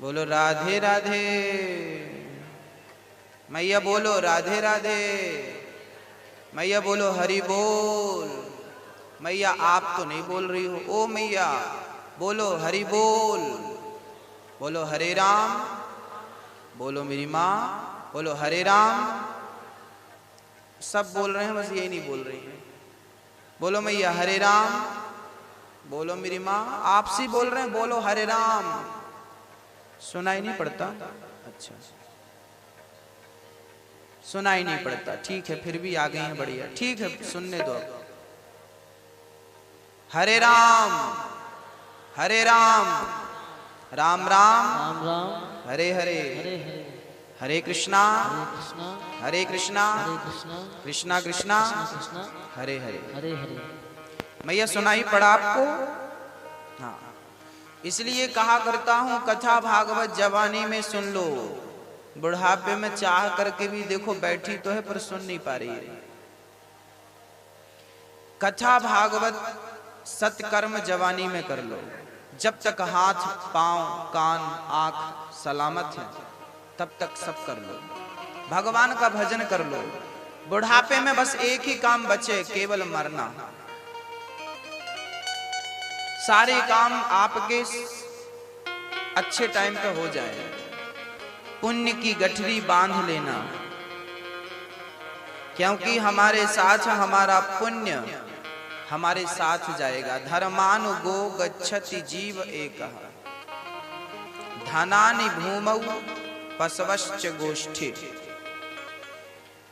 बोलो राधे राधे। मैया बोलो राधे राधे। मैया बोलो हरि बोल। मैया आप तो नहीं बोल रही हो, ओ मैया बोलो हरि बोल। बोलो हरे राम। बोलो मेरी माँ बोलो हरे राम। सब बोल रहे हैं, बस यही नहीं बोल रही है। बोलो मैया हरे राम। बोलो मेरी माँ आपसी बोल रहे हैं, बोलो हरे राम। सुनाई नहीं पड़ता? अच्छा सुनाई नहीं पड़ता, ठीक है, फिर भी आ गई हैं, बढ़िया, ठीक है, सुनने दो। हरे राम हरे राम राम राम राम राम हरे हरे हरे हरे हरे कृष्णा कृष्णा हरे कृष्णा हरे कृष्णा कृष्णा कृष्णा कृष्णा हरे हरे। हरे हरे। मैया सुनाई पड़ा आपको? हाँ, इसलिए कहा करता हूं कथा भागवत जवानी में सुन लो, बुढ़ापे में चाह करके भी देखो बैठी तो है पर सुन नहीं पा रही है। कथा भागवत सत्कर्म जवानी में कर लो, जब तक हाथ पांव कान आंख सलामत है तब तक सब कर लो, भगवान का भजन कर लो। बुढ़ापे में बस एक ही काम बचे, केवल मरना। सारे काम आपके अच्छे टाइम पे हो जाए। पुण्य की गठरी बांध लेना, क्योंकि हमारे साथ हमारा पुण्य हमारे साथ जाएगा। धर्मानु गो गच्छति जीव एकः, धनानि भूमौ पशवश्च गोष्ठी।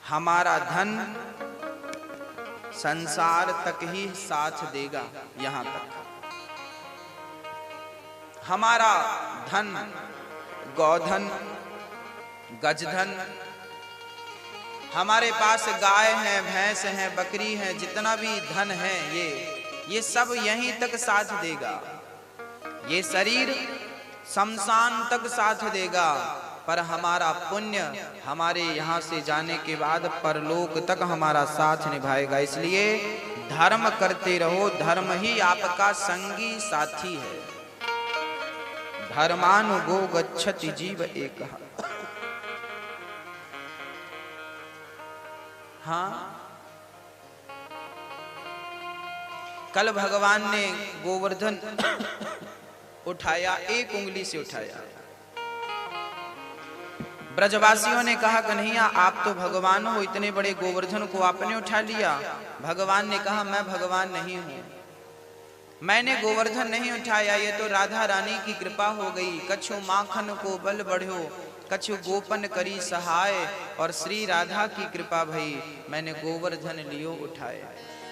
हमारा धन संसार तक ही साथ देगा, यहां तक हमारा धन, गौधन गजधन, हमारे पास गाय है भैंस है बकरी है, जितना भी धन है ये सब यहीं तक साथ देगा। ये शरीर शमशान तक साथ देगा, पर हमारा पुण्य हमारे यहाँ से जाने के बाद परलोक तक हमारा साथ निभाएगा। इसलिए धर्म करते रहो, धर्म ही आपका संगी साथी है। धर्मानु गो गच्छति जीव एकः। हाँ, कल भगवान ने गोवर्धन उठाया, एक उंगली से उठाया। ब्रजवासियों ने कहा कन्हैया आप तो भगवान हो, इतने बड़े गोवर्धन को आपने उठा लिया। भगवान ने कहा मैं भगवान नहीं हूं, मैंने गोवर्धन नहीं उठाया, ये तो राधा रानी की कृपा हो गई। कछु माखन को बल बढ़ो, कछु गोपन करी सहाय, और श्री राधा की कृपा भई, मैंने गोवर्धन लियो उठाए।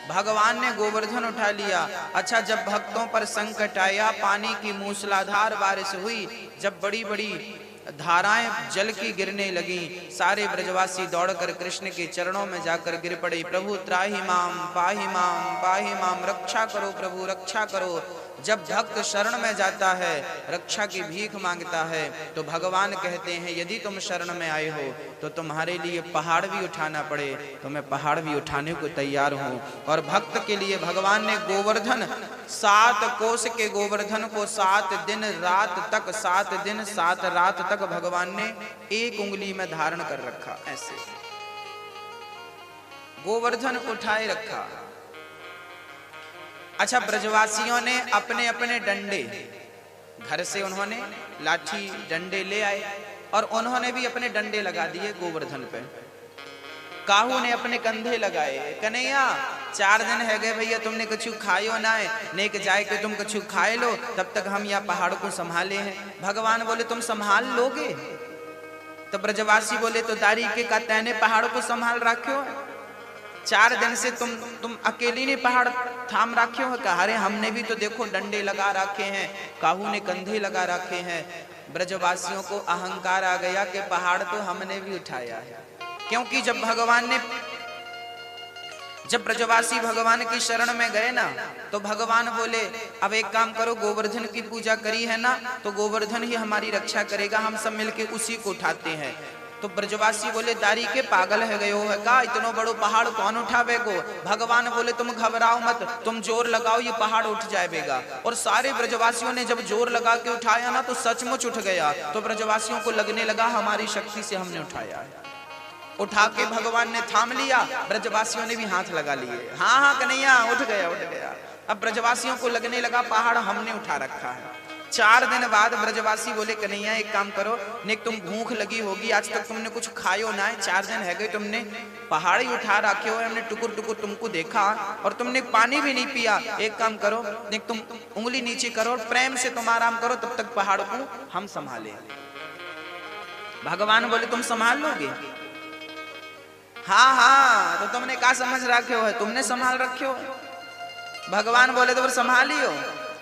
भगवान ने गोवर्धन उठा लिया। अच्छा, जब भक्तों पर संकट आया, पानी की मूसलाधार बारिश हुई, जब बड़ी बड़ी धाराएं जल की गिरने लगी, सारे ब्रजवासी दौड़कर कृष्ण के चरणों में जाकर गिर पड़े। प्रभु त्राहि माम पाहि माम, रक्षा करो प्रभु रक्षा करो। जब भक्त शरण में जाता है, रक्षा की भीख मांगता है, तो भगवान कहते हैं यदि तुम शरण में आए हो तो तुम्हारे लिए पहाड़ भी उठाना पड़े तो मैं पहाड़ भी उठाने को तैयार हूं। और भक्त के लिए भगवान ने गोवर्धन, 7 कोस के गोवर्धन को 7 दिन रात तक, 7 दिन 7 रात तक भगवान ने एक उंगली में धारण कर रखा। ऐसे गोवर्धन उठाए रखा। अच्छा, ब्रजवासियों ने अपने अपने डंडे घर से उन्होंने लाठी डंडे ले आए और उन्होंने भी अपने डंडे लगा दिए गोवर्धन पे। काहू ने अपने कंधे लगाए। कन्हैया 4 दिन है गए भैया, तुमने कछु खायो ना है, नेक जाए के तुम कछु खाए लो, तब तक हम यहाँ पहाड़ को संभाले हैं। भगवान बोले तुम संभाल लोगे? तो ब्रजवासी बोले तो दारी के का तैने पहाड़ को संभाल रखो, 4 दिन से तुम अकेली ने पहाड़ थाम रखे हो। कहा अरे हमने भी तो देखो डंडे लगा रखे हैं, काहू ने कंधे लगा रखे हैं। ब्रजवासियों को अहंकार आ गया कि पहाड़ तो हमने भी उठाया है, क्योंकि जब ब्रजवासी भगवान की शरण में गए ना, तो भगवान बोले अब एक काम करो, गोवर्धन की पूजा करी है ना, तो गोवर्धन ही हमारी रक्षा करेगा, हम सब मिलके उसी को उठाते हैं। तो ब्रजवासी बोले दारी के पागल है गयो है का, इतनो बड़ो पहाड़ कौन उठावे गो। भगवान बोले तुम घबराओ मत, तुम जोर लगाओ ये पहाड़ उठ जाएगा। और सारे ब्रजवासियों ने जब जोर लगा के उठाया ना तो सचमुच उठ गया। तो ब्रजवासियों को लगने लगा हमारी शक्ति से हमने उठाया है। उठा के भगवान ने थाम लिया, ब्रजवासियों ने भी हाथ लगा लिए, हाँ हाँ कन्हैया उठ गया उठ गया। अब ब्रजवासियों को लगने लगा पहाड़ हमने उठा रखा है। 4 दिन बाद ब्रजवासी बोले कन्हैया एक काम करो, नेक तुम भूख लगी होगी, आज तक तुमने कुछ खायो ना है, 4 दिन है गए तुमने पहाड़ ही उठा रखे हो, हमने टुकुर टुकुर तुमको देखा और तुमने पानी भी नहीं पिया। एक काम करो, नेक तुम उंगली नीचे करो और प्रेम से तुम आराम करो, तब तक पहाड़ को हम संभाले। भगवान बोले तुम संभाल लोगे? हाँ हाँ, तो तुमने क्या समझ रखे हो, तुमने संभाल रखे हो। भगवान बोले तो फिर संभालियो।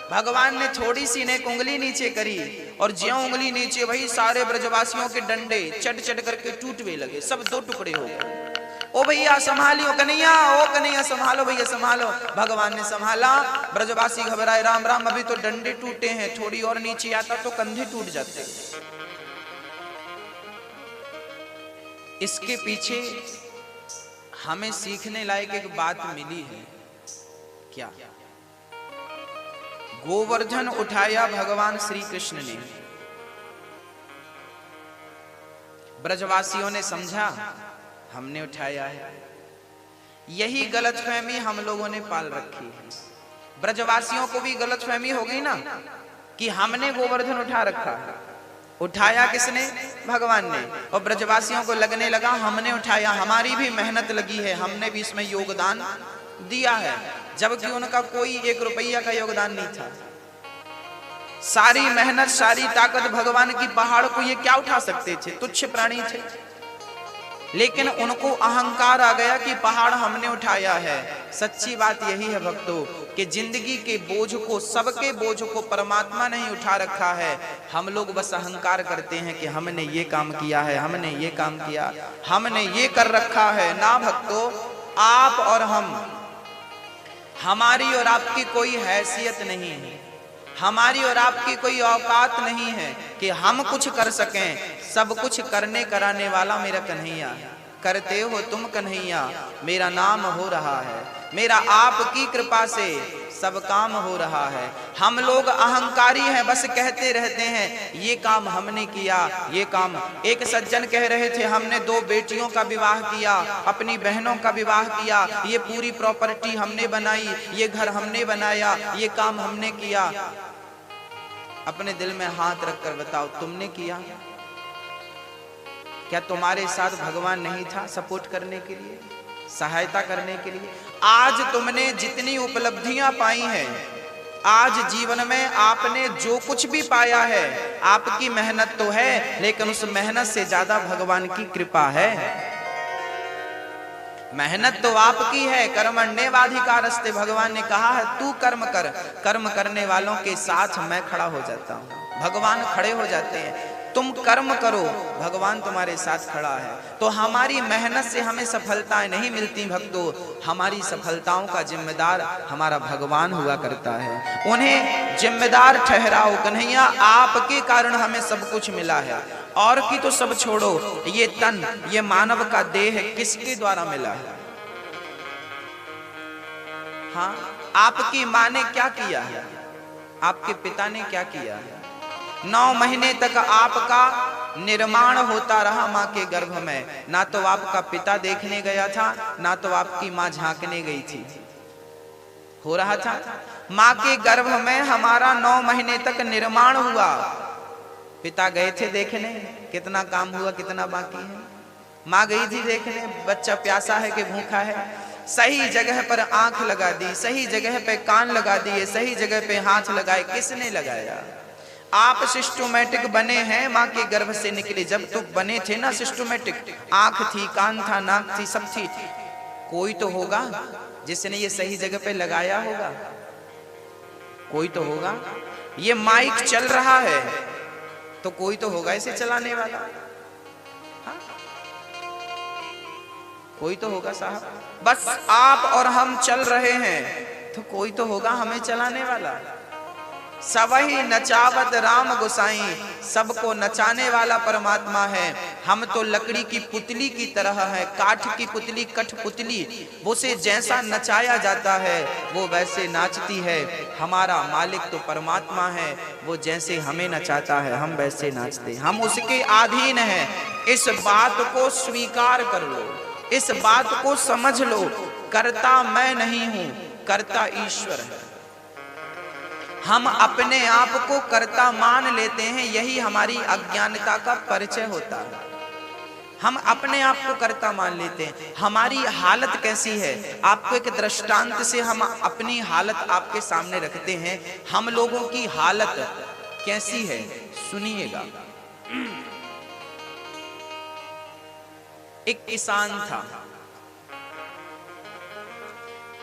भगवान ने थोड़ी सी ने उंगली नीचे करी और ज्यों उंगली नीचे वही सारे ब्रजवासियों के डंडे चट चट करके टूटने लगे, सब 2 टुकड़े हो गए। ओ भैया संभालियो कन्हैया, ओ कन्हैया संभालो भैया संभालो। भगवान ने संभाला। ब्रजवासी घबराए, राम राम अभी तो डंडे टूटे हैं, थोड़ी और नीचे आता तो कंधे टूट जाते। इसके पीछे हमें सीखने लायक एक बात मिली है। क्या? गोवर्धन उठाया भगवान श्री कृष्ण ने। ब्रजवासियों ने समझा हमने उठाया है। यही गलतफहमी हम लोगों ने पाल रखी है। ब्रजवासियों को भी गलतफहमी हो गई ना कि हमने गोवर्धन उठा रखा है। उठाया किसने? भगवान ने। और ब्रजवासियों को लगने लगा हमने उठाया, हमारी भी मेहनत लगी है, हमने भी इसमें योगदान दिया है, जबकि उनका कोई 1 रुपया का योगदान नहीं था। सारी मेहनत सारी ताकत भगवान की पहाड़ को ये क्या उठा सकते थे, तुच्छ प्राणी थे। लेकिन उनको अहंकार आ गया कि पहाड़ हमने उठाया है। सच्ची बात यही है भक्तों कि जिंदगी के बोझ को, सबके बोझ को परमात्मा ने ही उठा रखा है। हम लोग बस अहंकार करते हैं कि हमने ये काम किया है, हमने ये काम किया, हमने ये कर रखा है। ना भक्तों, आप और हम, हमारी और आपकी कोई हैसियत नहीं है, हमारी और आपकी कोई औकात नहीं है कि हम कुछ कर सकें। सब कुछ करने कराने वाला मेरा कन्हैया है। करते हो तुम कन्हैया, मेरा नाम हो रहा है, मेरा आपकी कृपा से सब काम हो रहा है। हम लोग अहंकारी हैं, बस कहते रहते हैं ये काम हमने किया, ये काम। एक सज्जन कह रहे थे हमने 2 बेटियों का विवाह किया, अपनी बहनों का विवाह किया, ये पूरी प्रॉपर्टी हमने बनाई, ये घर हमने बनाया, ये काम हमने किया। अपने दिल में हाथ रखकर बताओ तुमने किया? क्या तुम्हारे साथ भगवान नहीं था सपोर्ट करने के लिए, सहायता करने के लिए? आज तुमने जितनी उपलब्धियां पाई हैं, आज जीवन में आपने जो कुछ भी पाया है, आपकी मेहनत तो है, लेकिन उस मेहनत से ज्यादा भगवान की कृपा है। मेहनत तो आपकी है, कर्मण्येवाधिकारस्ते, भगवान ने कहा है तू कर्म कर, कर्म करने वालों के साथ मैं खड़ा हो जाता हूं। भगवान खड़े हो जाते हैं, तुम कर्म करो, भगवान तुम्हारे साथ खड़ा है। तो हमारी मेहनत से हमें सफलताएं नहीं मिलती भक्तों, हमारी सफलताओं का जिम्मेदार हमारा भगवान हुआ करता है। उन्हें जिम्मेदार ठहराओ। कन्हैया आपके कारण हमें सब कुछ मिला है, और की तो सब छोड़ो, ये तन, ये मानव का देह किसके द्वारा मिला है? हाँ, आपकी माँ ने क्या किया है, आपके पिता ने क्या किया है? 9 महीने तक आपका निर्माण होता रहा माँ के गर्भ में। ना तो आपका पिता देखने गया था, ना तो आपकी माँ झांकने गई थी। हो रहा था माँ के गर्भ में हमारा 9 महीने तक निर्माण हुआ। पिता गए थे देखने कितना काम हुआ, कितना बाकी है। माँ गई थी देखने बच्चा प्यासा है कि भूखा है। सही जगह पर आंख लगा दी, सही जगह पे कान लगा दिए, सही जगह पे हाथ लगाए। किसने लगाया? आप सिस्टोमेटिक बने हैं, माँ के गर्भ से निकले। जब तक बने थे ना सिस्टोमेटिक, आंख थी, कान था, नाक थी, सब थी। कोई तो होगा जिसने ये सही जगह पे लगाया होगा, कोई तो होगा। ये माइक चल रहा है तो कोई तो होगा इसे चलाने वाला। हाँ? कोई तो होगा साहब। बस आप और हम चल रहे हैं तो कोई तो होगा हमें चलाने वाला। सबही नचावत राम गोसाई, सबको नचाने वाला परमात्मा है। हम तो लकड़ी की पुतली की तरह है, काठ की पुतली, कठपुतली, उसे जैसा नचाया जाता है वो वैसे नाचती है। हमारा मालिक तो परमात्मा है, वो जैसे हमें नचाता है हम वैसे नाचते, हम उसके अधीन हैं। इस बात को स्वीकार कर लो, इस बात को समझ लो, कर्ता मैं नहीं हूं, कर्ता ईश्वर है। हम अपने आप को कर्ता मान लेते हैं, यही हमारी अज्ञानता का परिचय होता है। हम अपने आप को कर्ता मान लेते हैं। हमारी हालत कैसी है, आपको एक दृष्टांत से हम अपनी हालत आपके सामने रखते हैं। हम लोगों की हालत कैसी है सुनिएगा। एक किसान था,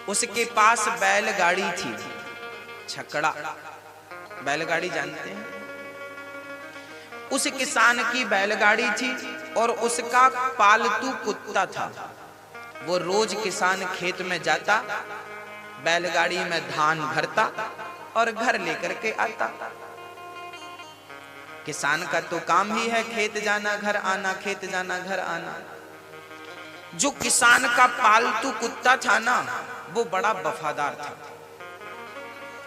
उसके पास बैलगाड़ी थी, छकड़ा, बैलगाड़ी जानते हैं। उस किसान की बैलगाड़ी थी और उसका पालतू कुत्ता था। वो रोज किसान खेत में जाता, बैलगाड़ी में धान भरता और घर लेकर के आता। किसान का तो काम ही है खेत जाना घर आना, खेत जाना घर आना। जो किसान का पालतू कुत्ता था ना, वो बड़ा वफादार था,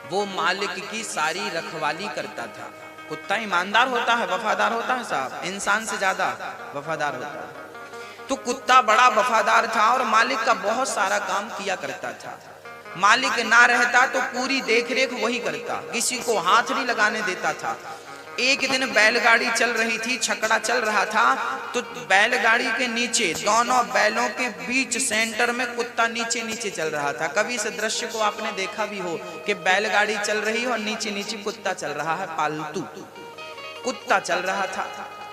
वो मालिक की सारी रखवाली करता था। कुत्ता ईमानदार होता है, वफादार होता है साहब, इंसान से ज्यादा वफादार होता है। तो कुत्ता बड़ा वफादार था और मालिक का बहुत सारा काम किया करता था। मालिक ना रहता तो पूरी देखरेख वही करता, किसी को हाथ नहीं लगाने देता था। एक दिन बैलगाड़ी चल रही थी, छकड़ा चल रहा था, तो बैलगाड़ी के नीचे दोनों बैलों के बीच सेंटर में कुत्ता नीचे नीचे चल रहा था। कभी इस दृश्य को आपने देखा भी हो कि बैलगाड़ी चल रही हो और नीचे नीचे कुत्ता चल रहा है, पालतू कुत्ता चल रहा था।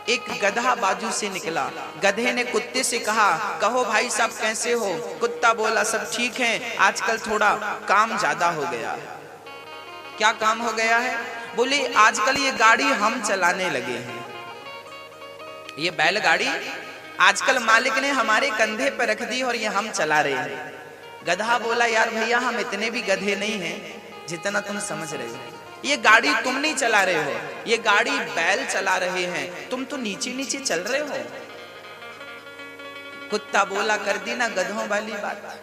एक गधा बाजू से निकला, गधे ने कुत्ते से कहा, कहो भाई साहब कैसे हो? कुत्ता बोला सब ठीक है, आजकल थोड़ा काम ज्यादा हो गया है। क्या काम हो गया है? बोले आजकल ये गाड़ी हम चलाने लगे हैं, ये बैलगाड़ी आजकल मालिक ने हमारे कंधे पर रख दी और ये हम चला रहे हैं। गधा बोला यार भैया हम इतने भी गधे नहीं हैं जितना तुम समझ रहे हो, ये गाड़ी तुम नहीं चला रहे हो, ये गाड़ी बैल चला रहे हैं, तुम तो नीचे नीचे चल रहे हो। कुत्ता बोला कर दी ना गधों वाली बात,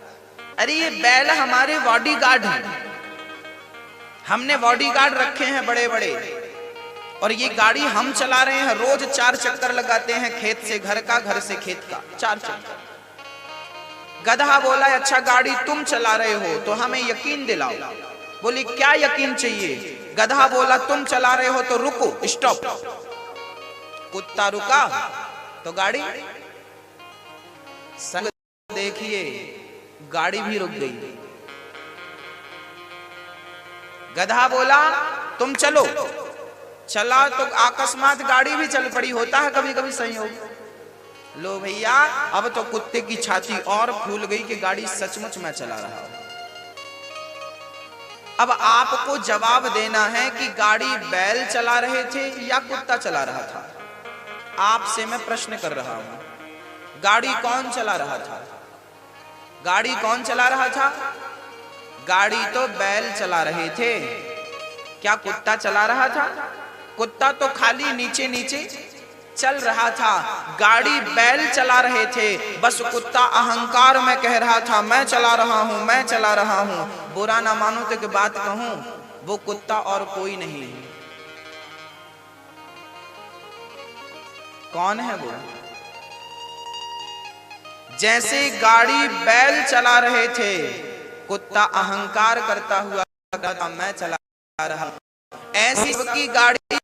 अरे ये बैल हमारे बॉडीगार्ड हैं, हमने बॉडीगार्ड रखे हैं बड़े बड़े, और ये गाड़ी हम चला रहे हैं। रोज 4 चक्कर लगाते हैं, खेत से घर का, घर से खेत का 4 चक्कर। गधा बोला अच्छा गाड़ी तुम चला रहे हो तो हमें यकीन दिलाओ। बोली क्या यकीन चाहिए? गधा बोला तुम चला रहे हो तो रुको, स्टॉप। कुत्ता रुका तो गाड़ी संग देखिए गाड़ी भी रुक गई। गधा बोला तुम चलो, चला तो अकस्मात गाड़ी भी चल पड़ी, होता है कभी कभी संयोग। लो भैया अब तो कुत्ते की छाती और फूल गई कि गाड़ी सचमुच मैं चला रहा हूं। अब आपको जवाब देना है कि गाड़ी बैल चला रहे थे या कुत्ता चला रहा था। आपसे मैं प्रश्न कर रहा हूं, गाड़ी कौन चला रहा था? गाड़ी कौन चला रहा था? गाड़ी तो बैल चला रहे थे, क्या कुत्ता चला रहा था? कुत्ता तो खाली नीचे नीचे चल रहा था, गाड़ी बैल चला रहे थे। बस कुत्ता अहंकार में कह रहा था मैं चला रहा हूं, मैं चला रहा हूं। बुरा ना मानो तो एक बात कहूं, वो कुत्ता और कोई नहीं है। कौन है वो? जैसे गाड़ी बैल चला रहे थे, कुत्ता अहंकार करता हुआ मैं चला रहा हूं, ऐसी की गाड़ी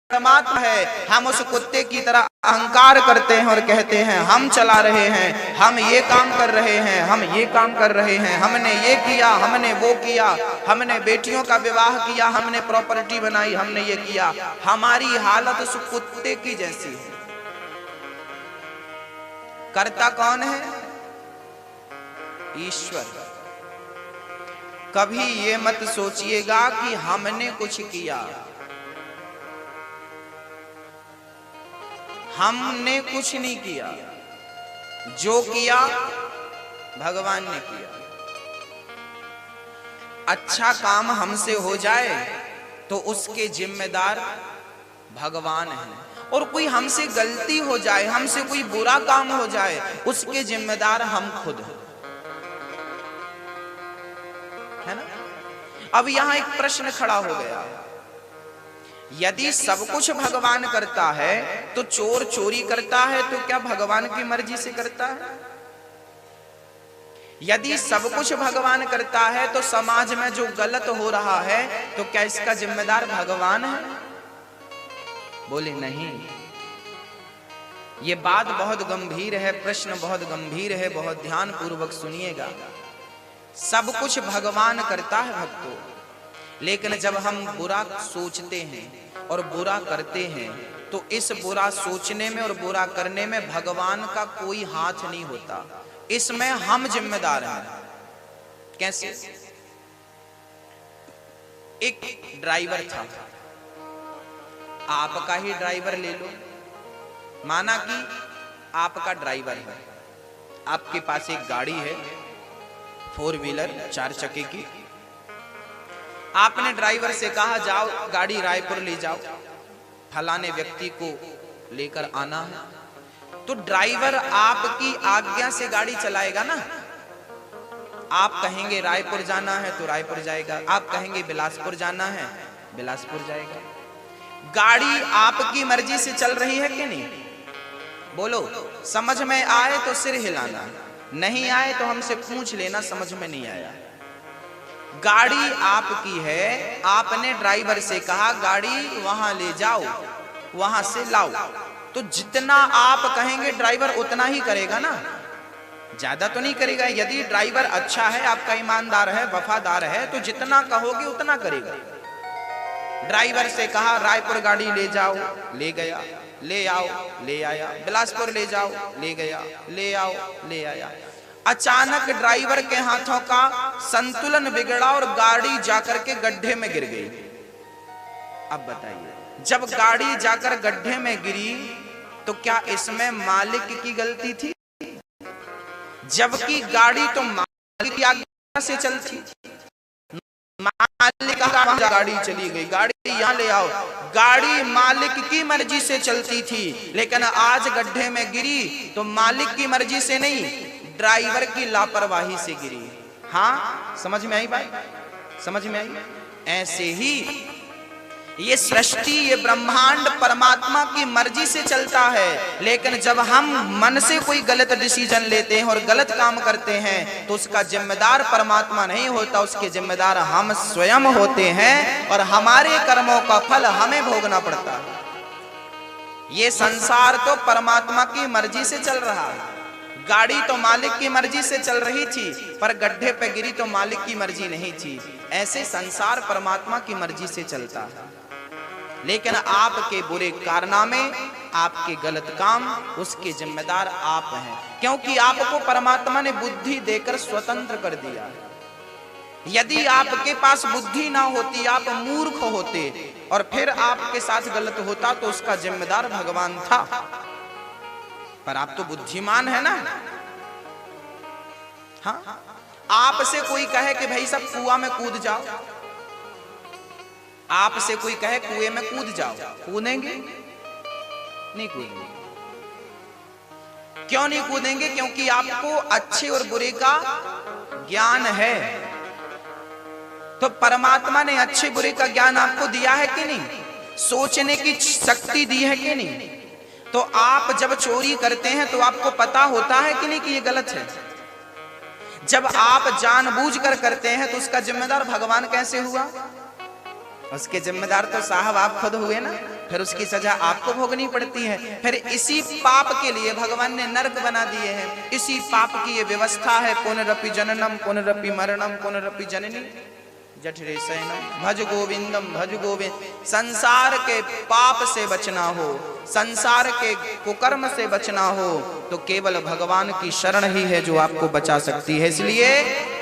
परमात्मा है। हम उस कुत्ते की तरह अहंकार करते हैं और कहते हैं हम चला रहे हैं, हम ये काम कर रहे हैं, हम ये काम कर रहे हैं, हमने ये किया, हमने वो किया, हमने बेटियों का विवाह किया, हमने प्रॉपर्टी बनाई, हमने ये किया। हमारी हालत उस कुत्ते की जैसी है। कर्ता कौन है? ईश्वर। कभी ये मत सोचिएगा कि हमने कुछ किया, हमने कुछ नहीं किया, जो किया भगवान ने किया। अच्छा काम हमसे हो जाए तो उसके जिम्मेदार भगवान हैं। और कोई हमसे गलती हो जाए, हमसे कोई बुरा काम हो जाए, उसके जिम्मेदार हम खुद हैं, है ना। अब यहां एक प्रश्न खड़ा हो गया, यदि सब कुछ भगवान करता है तो चोर चोरी करता है तो क्या भगवान की मर्जी से करता है? यदि सब कुछ भगवान करता है तो समाज में जो गलत हो रहा है तो क्या इसका जिम्मेदार भगवान है? बोले नहीं। ये बात बहुत गंभीर है, प्रश्न बहुत गंभीर है, बहुत ध्यान पूर्वक सुनिएगा। सब कुछ भगवान करता है भक्तों, लेकिन जब हम बुरा सोचते हैं और बुरा करते हैं तो इस बुरा सोचने में और बुरा करने में भगवान का कोई हाथ नहीं होता, इसमें हम जिम्मेदार हैं। कैसे? एक ड्राइवर था, आपका ही ड्राइवर ले लो, माना कि आपका ड्राइवर है, आपके पास एक गाड़ी है 4 व्हीलर 4 चक्के की। आपने ड्राइवर से कहा जाओ गाड़ी रायपुर ले जाओ, फलाने व्यक्ति को लेकर आना है, तो ड्राइवर आपकी आज्ञा से गाड़ी चलाएगा ना। आप कहेंगे रायपुर जाना है तो रायपुर जाएगा, आप कहेंगे बिलासपुर जाना है बिलासपुर जाएगा। गाड़ी आपकी मर्जी से चल रही है कि नहीं? बोलो, समझ में आए तो सिर हिलाना, नहीं आए तो हमसे पूछ लेना समझ में नहीं आया। गाड़ी आपकी है, आपने ड्राइवर से कहा गाड़ी वहां ले जाओ, वहां से लाओ, तो जितना आप कहेंगे ड्राइवर उतना ही करेगा ना, ज्यादा तो नहीं करेगा। यदि ड्राइवर अच्छा है, आपका ईमानदार है, वफादार है, तो जितना कहोगे उतना करेगा। ड्राइवर से कहा रायपुर गाड़ी ले जाओ, ले गया, ले आओ, ले आया, बिलासपुर ले जाओ, ले गया, ले आओ, ले आया। अचानक ड्राइवर के हाथों का संतुलन बिगड़ा और गाड़ी जाकर के गड्ढे में गिर गई। अब बताइए, जब गाड़ी जाकर गड्ढे में गिरी तो क्या इसमें मालिक की गलती थी? जबकि गाड़ी तो मालिक की आज्ञा से चलती, मालिक का गाड़ी चली गई, गाड़ी यहां ले आओ, गाड़ी मालिक की मर्जी से चलती थी, लेकिन आज गड्ढे में गिरी तो मालिक की मर्जी से नहीं, ड्राइवर की लापरवाही से गिरी। हाँ, समझ में आई बात? समझ में आई? ऐसे ही ये सृष्टि, ये ब्रह्मांड परमात्मा की मर्जी से चलता है, लेकिन जब हम मन से कोई गलत डिसीजन लेते हैं और गलत काम करते हैं तो उसका जिम्मेदार परमात्मा नहीं होता, उसके जिम्मेदार हम स्वयं होते हैं और हमारे कर्मों का फल हमें भोगना पड़ता है। ये संसार तो परमात्मा की मर्जी से चल रहा है, गाड़ी तो मालिक की मर्जी से चल रही थी, पर गड्ढे पे गिरी तो मालिक की मर्जी नहीं थी। ऐसे संसार परमात्मा की मर्जी से चलता है, लेकिन आपके बुरे कारनामे, आपके गलत काम, उसके जिम्मेदार आप हैं, क्योंकि आपको परमात्मा ने बुद्धि देकर स्वतंत्र कर दिया है। यदि आपके पास बुद्धि ना होती, आप मूर्ख होते और फिर आपके साथ गलत होता तो उसका जिम्मेदार भगवान था, पर आप तो बुद्धिमान है ना। हाँ, आपसे कोई कहे कि भाई सब कुआं में कूद जाओ, आपसे कोई कहे कुएं में कूद जाओ, कूदेंगे? नहीं कूदेंगे। क्यों नहीं कूदेंगे? क्योंकि आपको अच्छे और बुरे का ज्ञान है। तो परमात्मा ने अच्छे बुरे का ज्ञान आपको दिया है कि नहीं? सोचने की शक्ति दी है कि नहीं? तो आप जब चोरी करते हैं तो आपको पता होता है कि नहीं कि ये गलत है? जब आप जानबूझकर करते हैं तो उसका जिम्मेदार भगवान कैसे हुआ? उसके जिम्मेदार तो साहब आप खुद हुए ना, फिर उसकी सजा आपको भोगनी पड़ती है। फिर इसी पाप के लिए भगवान ने नरक बना दिए हैं, इसी पाप की ये व्यवस्था है। पुनरपि जननम पुनरपि मरणम पुनरपि जननी जठरे शयनम भज गोविंदम भज गोविंद। संसार के पाप से बचना हो, संसार के कुकर्म से बचना हो तो केवल भगवान की शरण ही है जो आपको बचा सकती है। इसलिए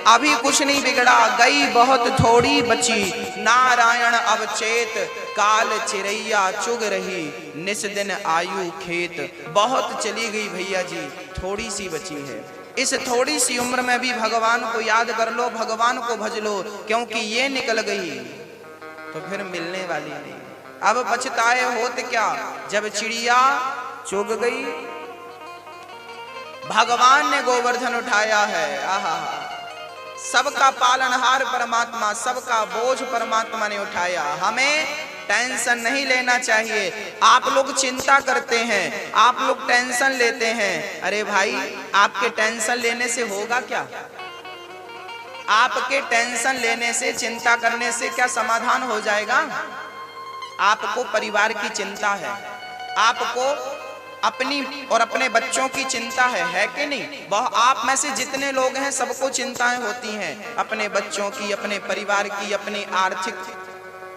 अभी कुछ नहीं बिगड़ा, गई बहुत थोड़ी बची, नारायण अवचेत काल चिरैया चुग रही, निस दिन आयु खेत। बहुत चली गई भैया जी, थोड़ी सी बची है। इस थोड़ी सी उम्र में भी भगवान को याद कर लो, भगवान को भज लो, क्योंकि ये निकल गई तो फिर मिलने वाली नहीं। अब पछताए होत क्या जब चिड़िया चुग गई। भगवान ने गोवर्धन उठाया है। आहा, सबका पालनहार परमात्मा, सबका बोझ परमात्मा ने उठाया। हमें टेंशन नहीं लेना चाहिए। आप लोग चिंता करते हैं, आप लोग टेंशन लेते हैं। अरे भाई, आपके टेंशन लेने से होगा क्या? आपके टेंशन लेने से, चिंता करने से क्या समाधान हो जाएगा? आपको परिवार की चिंता है, आपको अपनी और अपने बच्चों की चिंता है कि नहीं? वह आप में से जितने लोग हैं सबको चिंताएं होती हैं, अपने बच्चों की, अपने परिवार की, अपनी आर्थिक,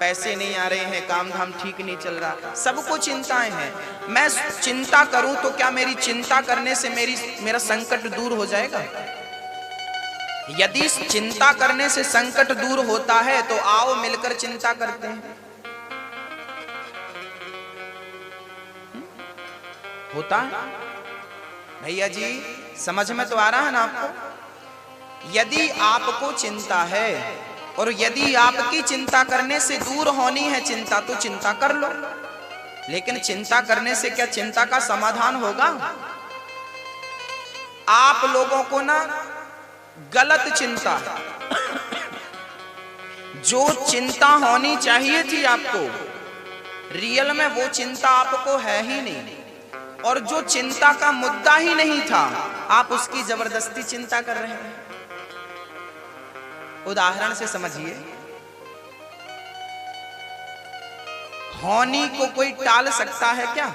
पैसे नहीं आ रहे हैं, काम धाम ठीक नहीं चल रहा, सबको चिंताएं हैं। मैं चिंता करूं तो क्या मेरी चिंता करने से मेरा संकट दूर हो जाएगा? यदि चिंता करने से संकट दूर होता है तो आओ मिलकर चिंता करते हैं। होता है भैया जी, समझ में तो आ रहा है ना आपको? यदि आपको चिंता है और यदि आपकी चिंता करने से दूर होनी है चिंता, तो चिंता कर लो। लेकिन चिंता करने से क्या चिंता का समाधान होगा? आप लोगों को ना गलत चिंता है। जो चिंता होनी चाहिए थी आपको, रियल में वो चिंता आपको है ही नहीं। और जो चिंता का मुद्दा ही नहीं था, आप उसकी जबरदस्ती चिंता कर रहे हैं। उदाहरण से समझिए, होनी को कोई टाल सकता है क्या?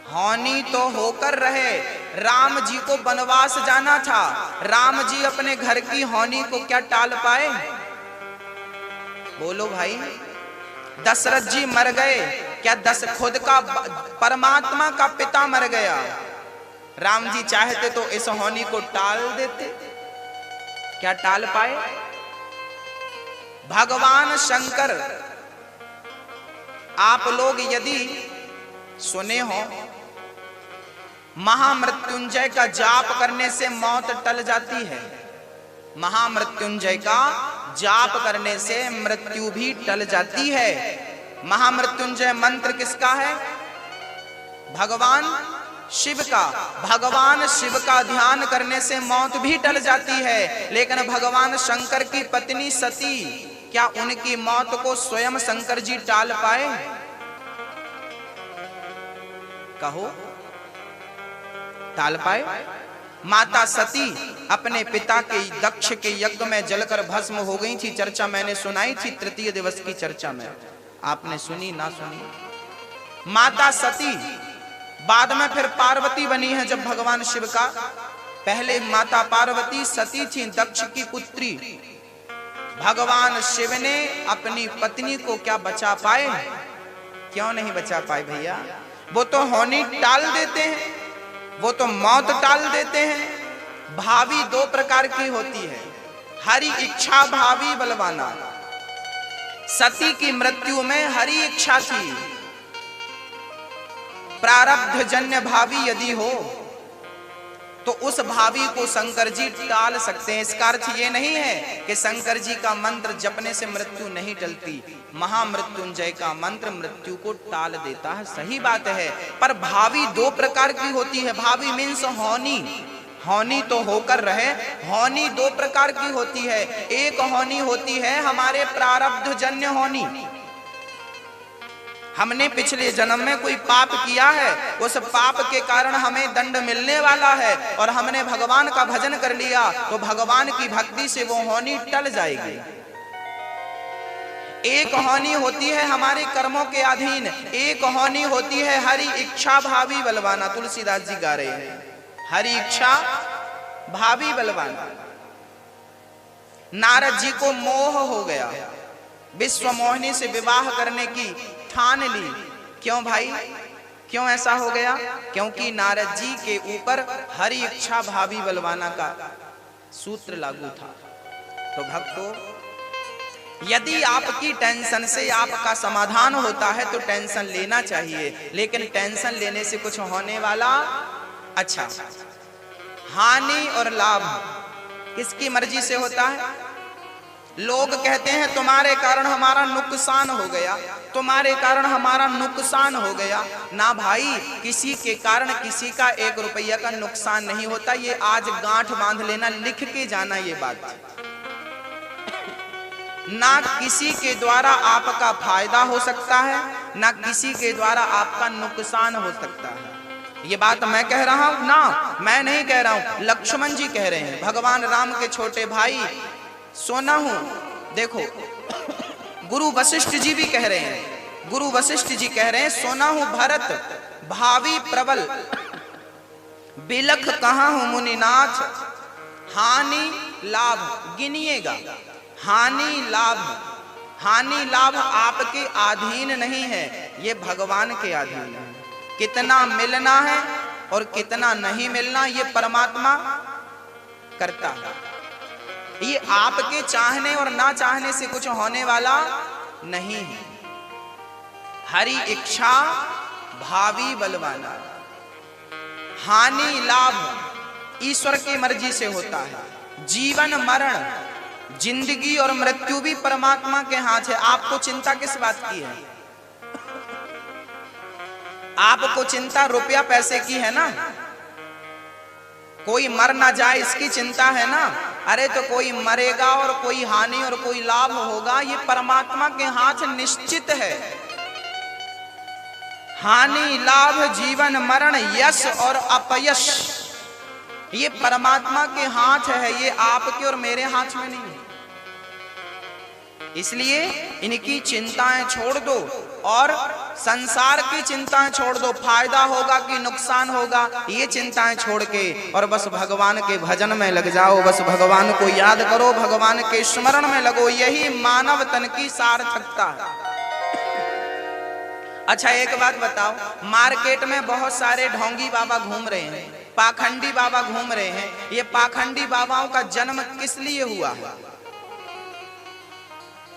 होनी तो होकर रहे। राम जी को वनवास जाना था, राम जी अपने घर की होनी को क्या टाल पाए? बोलो भाई। दशरथ जी मर गए, क्या खुद का परमात्मा का पिता मर गया? राम जी चाहते तो इस होनी को टाल देते, क्या टाल पाए? भगवान शंकर, आप लोग यदि सुने हो, महामृत्युंजय का जाप करने से मौत टल जाती है। महामृत्युंजय का जाप करने से मृत्यु भी टल जाती है। महामृत्युंजय मंत्र किसका है? भगवान शिव का। भगवान शिव का ध्यान करने से मौत भी टल जाती है। लेकिन भगवान शंकर की पत्नी सती, क्या उनकी मौत को स्वयं शंकर जी टाल पाए? कहो, टाल पाए? माता सती अपने पिता के दक्ष के यज्ञ में जलकर भस्म हो गई थी। चर्चा मैंने सुनाई थी तृतीय दिवस की चर्चा में, आपने सुनी ना सुनी? माता सती बाद में फिर पार्वती बनी है। जब भगवान शिव का, पहले माता पार्वती सती थी, दक्ष की पुत्री। भगवान शिव ने अपनी पत्नी को क्या बचा पाए? क्यों नहीं बचा पाए भैया? वो तो होनी टाल देते हैं, वो तो मौत टाल देते हैं। भावी दो प्रकार की होती है, हरि इच्छा भावी बलवाना। सती की मृत्यु में हरि इच्छा थी, प्रारब्ध जन्य भावी यदि हो तो उस भावी को शंकर जी टाल सकते हैं। इसका अर्थ ये नहीं है कि शंकर जी का मंत्र जपने से मृत्यु नहीं टलती। महामृत्युंजय का मंत्र मृत्यु को टाल देता है, सही बात है। पर भावी दो प्रकार की होती है। भावी मीन्स होनी, होनी तो होकर रहे। होनी दो प्रकार की होती है। एक होनी होती है हमारे प्रारब्ध जन्य होनी, हमने पिछले जन्म में कोई पाप किया है, उस पाप के कारण हमें दंड मिलने वाला है, और हमने भगवान का भजन कर लिया तो भगवान की भक्ति से वो होनी टल जाएगी। एक होनी होती है हमारे कर्मों के अधीन, एक होनी होती है हरि इच्छा भावी बलवाना। तुलसीदास जी गा रहे हैं, हरि इच्छा भावी बलवाना। नारद जी को मोह हो गया, विश्व मोहिनी से विवाह करने की ठान ली। क्यों भाई, क्यों ऐसा हो गया? क्योंकि नारद जी के ऊपर हरि इच्छा भावी बलवाना का सूत्र लागू था। तो भक्तों, यदि आपकी टेंशन से आपका समाधान होता है तो टेंशन लेना चाहिए, लेकिन टेंशन लेने से कुछ होने वाला? अच्छा, हानि और लाभ किसकी मर्जी से होता है? लोग कहते हैं तुम्हारे कारण हमारा नुकसान हो गया, तुम्हारे कारण हमारा नुकसान हो गया। ना भाई, किसी के कारण किसी का 1 रुपया का नुकसान नहीं होता। ये आज गांठ बांध लेना, लिख के जाना ये बात। ना किसी के द्वारा आपका फायदा हो सकता है, ना किसी के द्वारा आपका नुकसान हो सकता है। ये बात मैं कह रहा हूं ना, मैं नहीं कह रहा हूं, लक्ष्मण जी कह रहे हैं, भगवान राम के छोटे भाई। सोना हूं, देखो गुरु वशिष्ठ जी भी कह रहे हैं, गुरु वशिष्ठ जी कह रहे हैं, सोना हूं भरत भावी प्रबल, बिलख कहां हूं मुनिनाथ, हानि लाभ गिनिएगा। हानि लाभ आपके अधीन नहीं है, ये भगवान के अधीन है। कितना मिलना है और कितना नहीं मिलना ये परमात्मा करता है। ये आपके चाहने और ना चाहने से कुछ होने वाला नहीं है। हरि इच्छा भावी बलवाना, हानि लाभ ईश्वर की मर्जी से होता है। जीवन मरण, जिंदगी और मृत्यु भी परमात्मा के हाथ है। आपको चिंता किस बात की है? आपको चिंता रुपया पैसे की है ना, कोई मर ना जाए इसकी चिंता है ना। अरे तो कोई मरेगा और कोई हानि और कोई लाभ होगा, ये परमात्मा के हाथ निश्चित है। हानि लाभ जीवन मरण यश और अपयश ये परमात्मा के हाथ है, ये आपके और मेरे हाथ में नहीं है। इसलिए इनकी चिंताएं छोड़ दो और संसार की चिंताएं छोड़ दो। फायदा होगा कि नुकसान होगा ये चिंताएं छोड़ के और बस भगवान के भजन में लग जाओ। बस भगवान को याद करो, भगवान के स्मरण में लगो, यही मानव तन की सार्थकता है। अच्छा एक बात बताओ, मार्केट में बहुत सारे ढोंगी बाबा घूम रहे हैं, पाखंडी बाबा घूम रहे हैं। ये पाखंडी बाबाओं का जन्म किस लिए हुआ है?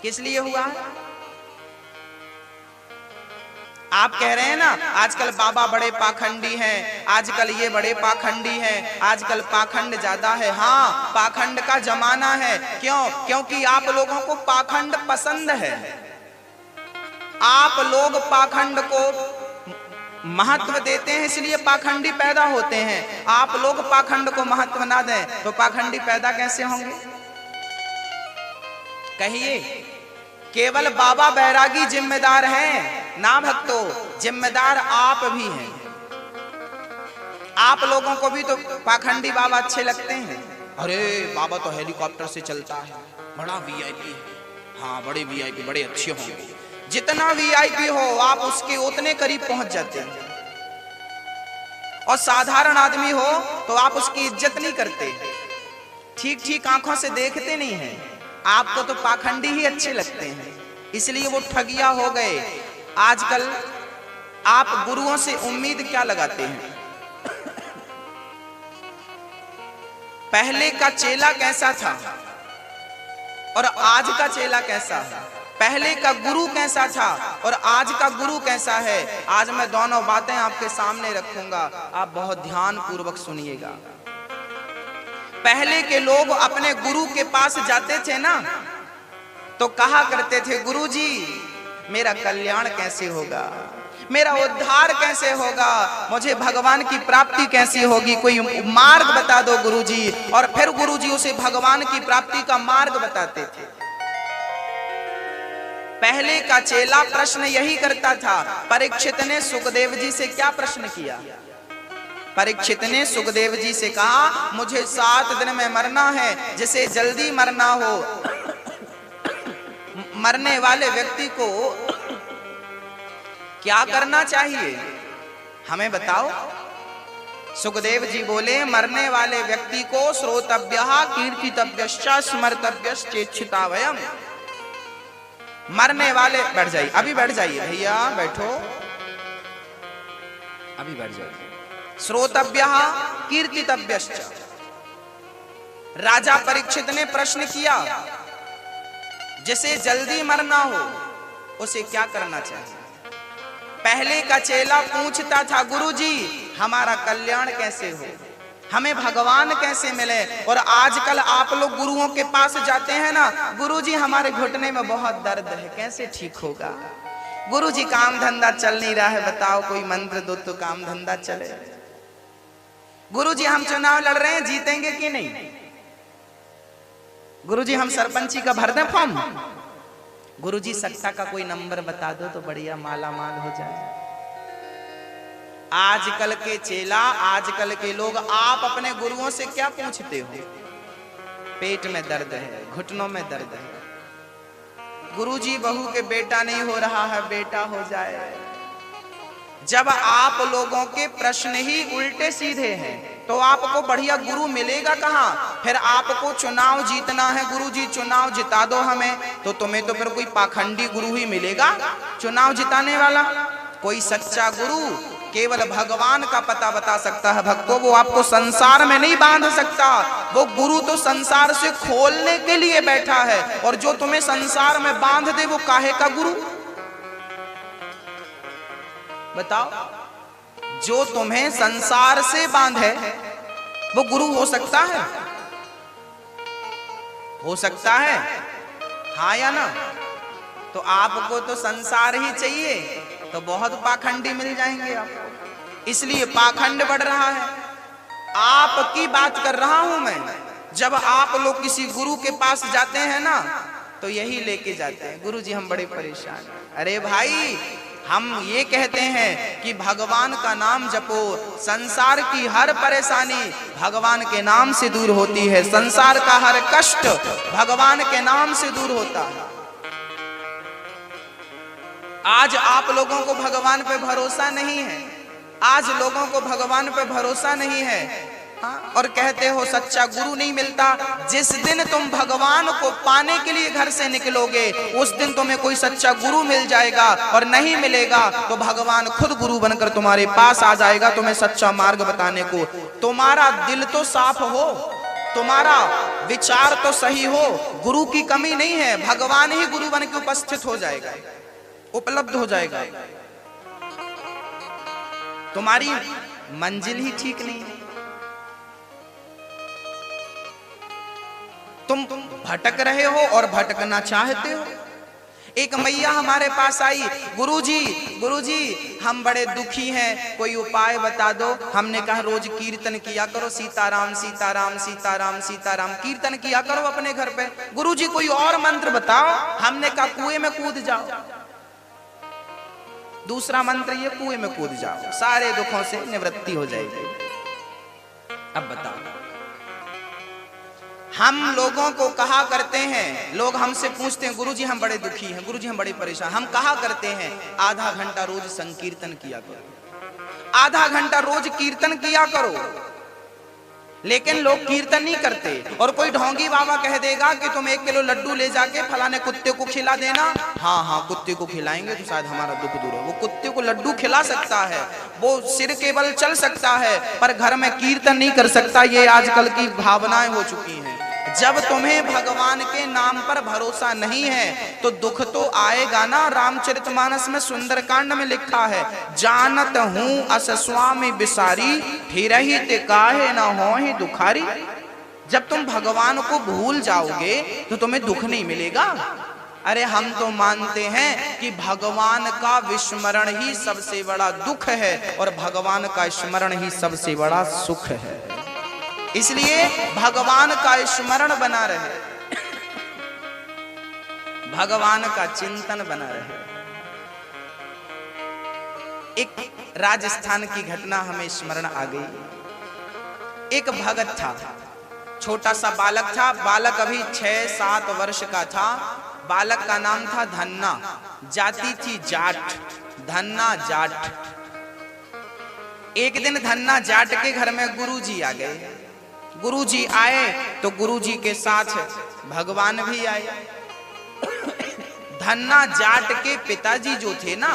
किस लिए हुआ? आप कह रहे हैं ना आजकल बाबा बड़े पाखंडी हैं, आजकल ये बड़े पाखंडी हैं, आजकल पाखंड ज्यादा है। हाँ, पाखंड का जमाना है। क्यों? क्योंकि आप लोगों को पाखंड पसंद है। आप लोग पाखंड को महत्व देते हैं, इसलिए पाखंडी पैदा होते हैं। आप लोग पाखंड को महत्व ना दें तो पाखंडी पैदा कैसे होंगे? कहिए। केवल बाबा बैरागी जिम्मेदार हैं ना भक्तों, जिम्मेदार आप भी हैं। आप लोगों को भी तो पाखंडी बाबा अच्छे लगते हैं। अरे बाबा तो हेलीकॉप्टर से चलता है, बड़ा वीआईपी है। हाँ, बड़े वीआईपी, बड़े अच्छे होंगे। जितना वीआईपी हो आप उसके उतने करीब पहुंच जाते हैं, और साधारण आदमी हो तो आप उसकी इज्जत नहीं करते, ठीक ठीक आंखों से देखते नहीं हैं। आपको तो पाखंडी ही अच्छे लगते हैं, इसलिए वो ठगिया हो गए। आजकल आप गुरुओं से उम्मीद क्या लगाते हैं? पहले का चेला कैसा था और आज का चेला कैसा है? पहले का गुरु कैसा था और आज का गुरु कैसा है? आज मैं दोनों बातें आपके सामने रखूंगा, आप बहुत ध्यान पूर्वक सुनिएगा। पहले के लोग अपने गुरु के पास जाते थे ना तो कहा करते थे, गुरुजी मेरा कल्याण कैसे होगा, मेरा उद्धार कैसे होगा, मुझे भगवान की प्राप्ति कैसी होगी, कोई मार्ग बता दो गुरुजी। और फिर गुरुजी उसे भगवान की प्राप्ति का मार्ग बताते थे। पहले का चेला प्रश्न यही करता था। परीक्षित ने सुखदेव जी से क्या प्रश्न किया? परीक्षित ने सुखदेव जी से कहा, मुझे 7 दिन में मरना है, जिसे जल्दी मरना हो, मरने वाले व्यक्ति को क्या करना चाहिए, हमें बताओ। सुखदेव जी बोले, मरने वाले व्यक्ति को श्रोतव्यः कीर्तितव्यश्च स्मर्तव्यश्चेच्छितावयम्। मरने वाले, बैठ जाइए, अभी बैठ जाइए भैया, बैठो, अभी बैठ जाइए। श्रोतव्यः कीर्तितव्यश्च। राजा परीक्षित ने प्रश्न किया, जिसे जल्दी मरना हो उसे क्या करना चाहिए? पहले का चेला पूछता था, गुरुजी हमारा कल्याण कैसे हो, हमें भगवान कैसे मिले। और आजकल आप लोग गुरुओं के पास जाते हैं ना, गुरुजी हमारे घुटने में बहुत दर्द है, कैसे ठीक होगा। गुरुजी काम धंधा चल नहीं रहा है, बताओ कोई मंत्र दो तो काम धंधा चले। गुरुजी हम चुनाव लड़ रहे हैं, जीतेंगे कि नहीं। गुरुजी हम सरपंची का भर दें फॉर्म। गुरुजी सत्ता का कोई नंबर बता दो तो बढ़िया माला माल हो जाए। आजकल के चेला, आजकल के लोग, आप अपने गुरुओं से क्या पूछते हो। पेट में दर्द है, घुटनों में दर्द है, गुरुजी बहू के बेटा नहीं हो रहा है, बेटा हो जाए। जब आप लोगों के प्रश्न ही उल्टे सीधे हैं तो आपको बढ़िया गुरु मिलेगा कहां। फिर आपको चुनाव जीतना है, गुरुजी चुनाव जिता दो हमें, तो तुम्हें तो फिर कोई पाखंडी गुरु ही मिलेगा चुनाव जिताने वाला। कोई सच्चा गुरु केवल भगवान का पता बता सकता है भक्तों, वो आपको संसार में नहीं बांध सकता। वो गुरु तो संसार से खोलने के लिए बैठा है, और जो तुम्हें संसार में बांध दे वो काहे का गुरु। बताओ, जो तुम्हें संसार से बांधे वो गुरु हो सकता है? हो सकता है, हाँ या ना। तो आपको तो संसार ही चाहिए, तो बहुत पाखंडी मिल जाएंगे आपको, इसलिए पाखंड बढ़ रहा है। आपकी बात कर रहा हूं मैं। जब आप लोग किसी गुरु के पास जाते हैं ना, तो यही लेके जाते हैं, गुरुजी हम बड़े परेशान हैं। अरे भाई, हम ये कहते हैं कि भगवान का नाम जपो, संसार की हर परेशानी भगवान के नाम से दूर होती है, संसार का हर कष्ट भगवान के नाम से दूर होता है। आज आप लोगों को भगवान पे भरोसा नहीं है, आज लोगों को भगवान पे भरोसा नहीं है, हाँ? और कहते हो सच्चा गुरु नहीं मिलता। जिस दिन तुम भगवान को पाने के लिए घर से निकलोगे, उस दिन तुम्हें कोई सच्चा गुरु मिल जाएगा, और नहीं मिलेगा तो भगवान खुद गुरु बनकर तुम्हारे पास आ जाएगा तुम्हें सच्चा मार्ग बताने को। तुम्हारा दिल तो साफ हो, तुम्हारा विचार तो सही हो, गुरु की कमी नहीं है, भगवान ही गुरु बन के उपस्थित हो जाएगा, उपलब्ध हो जाएगा। तुम्हारी मंजिल ही ठीक नहीं है, तुम भटक रहे हो और भटकना चाहते हो। एक मैया हमारे पास आई, गुरुजी हम बड़े दुखी हैं, कोई उपाय बता दो। हमने कहा रोज कीर्तन किया करो, सीताराम सीताराम सीताराम सीताराम कीर्तन किया करो अपने घर पे। गुरुजी कोई और मंत्र बताओ। हमने कहा कुएं में कूद जाओ, दूसरा मंत्र ये, कुएं में कूद जाओ, सारे दुखों से निवृत्ति हो जाएगी। अब बताओ, हम लोगों को कहा करते हैं, लोग हमसे पूछते हैं गुरुजी हम बड़े दुखी हैं, गुरुजी हम बड़े परेशान, हम कहा करते हैं आधा घंटा रोज संकीर्तन किया करो, आधा घंटा रोज कीर्तन किया करो। लेकिन लोग कीर्तन नहीं करते, और कोई ढोंगी बाबा कह देगा कि तुम 1 किलो लड्डू ले जाके फलाने कुत्ते को खिला देना। हाँ हाँ, कुत्ते को खिलाएंगे तो शायद हमारा दुख दूर हो। वो कुत्ते को लड्डू खिला सकता है, वो सिर केवल चल सकता है, पर घर में कीर्तन नहीं कर सकता। ये आजकल की भावनाएं हो चुकी हैं। जब तुम्हें भगवान के नाम पर भरोसा नहीं है तो दुख तो आएगा ना। रामचरितमानस में सुंदरकांड में लिखा है, जानत हूं अस स्वामी बिसारी, फिरहि ते काहे न होहि दुखारी। जब तुम भगवान को भूल जाओगे तो तुम्हें दुख नहीं मिलेगा। अरे हम तो मानते हैं कि भगवान का विस्मरण ही सबसे बड़ा दुख है, और भगवान का स्मरण ही सबसे बड़ा सुख है। इसलिए भगवान का स्मरण बना रहे, भगवान का चिंतन बना रहे। एक राजस्थान की घटना हमें स्मरण आ गई। एक भगत था, छोटा सा बालक था, बालक अभी 6-7 वर्ष का था। बालक का नाम था धन्ना, जाति थी जाट, धन्ना जाट। एक दिन धन्ना जाट के घर में गुरुजी आ गए। गुरुजी आए तो गुरुजी के साथ भगवान भी आए। धन्ना जाट के पिताजी जो थे ना,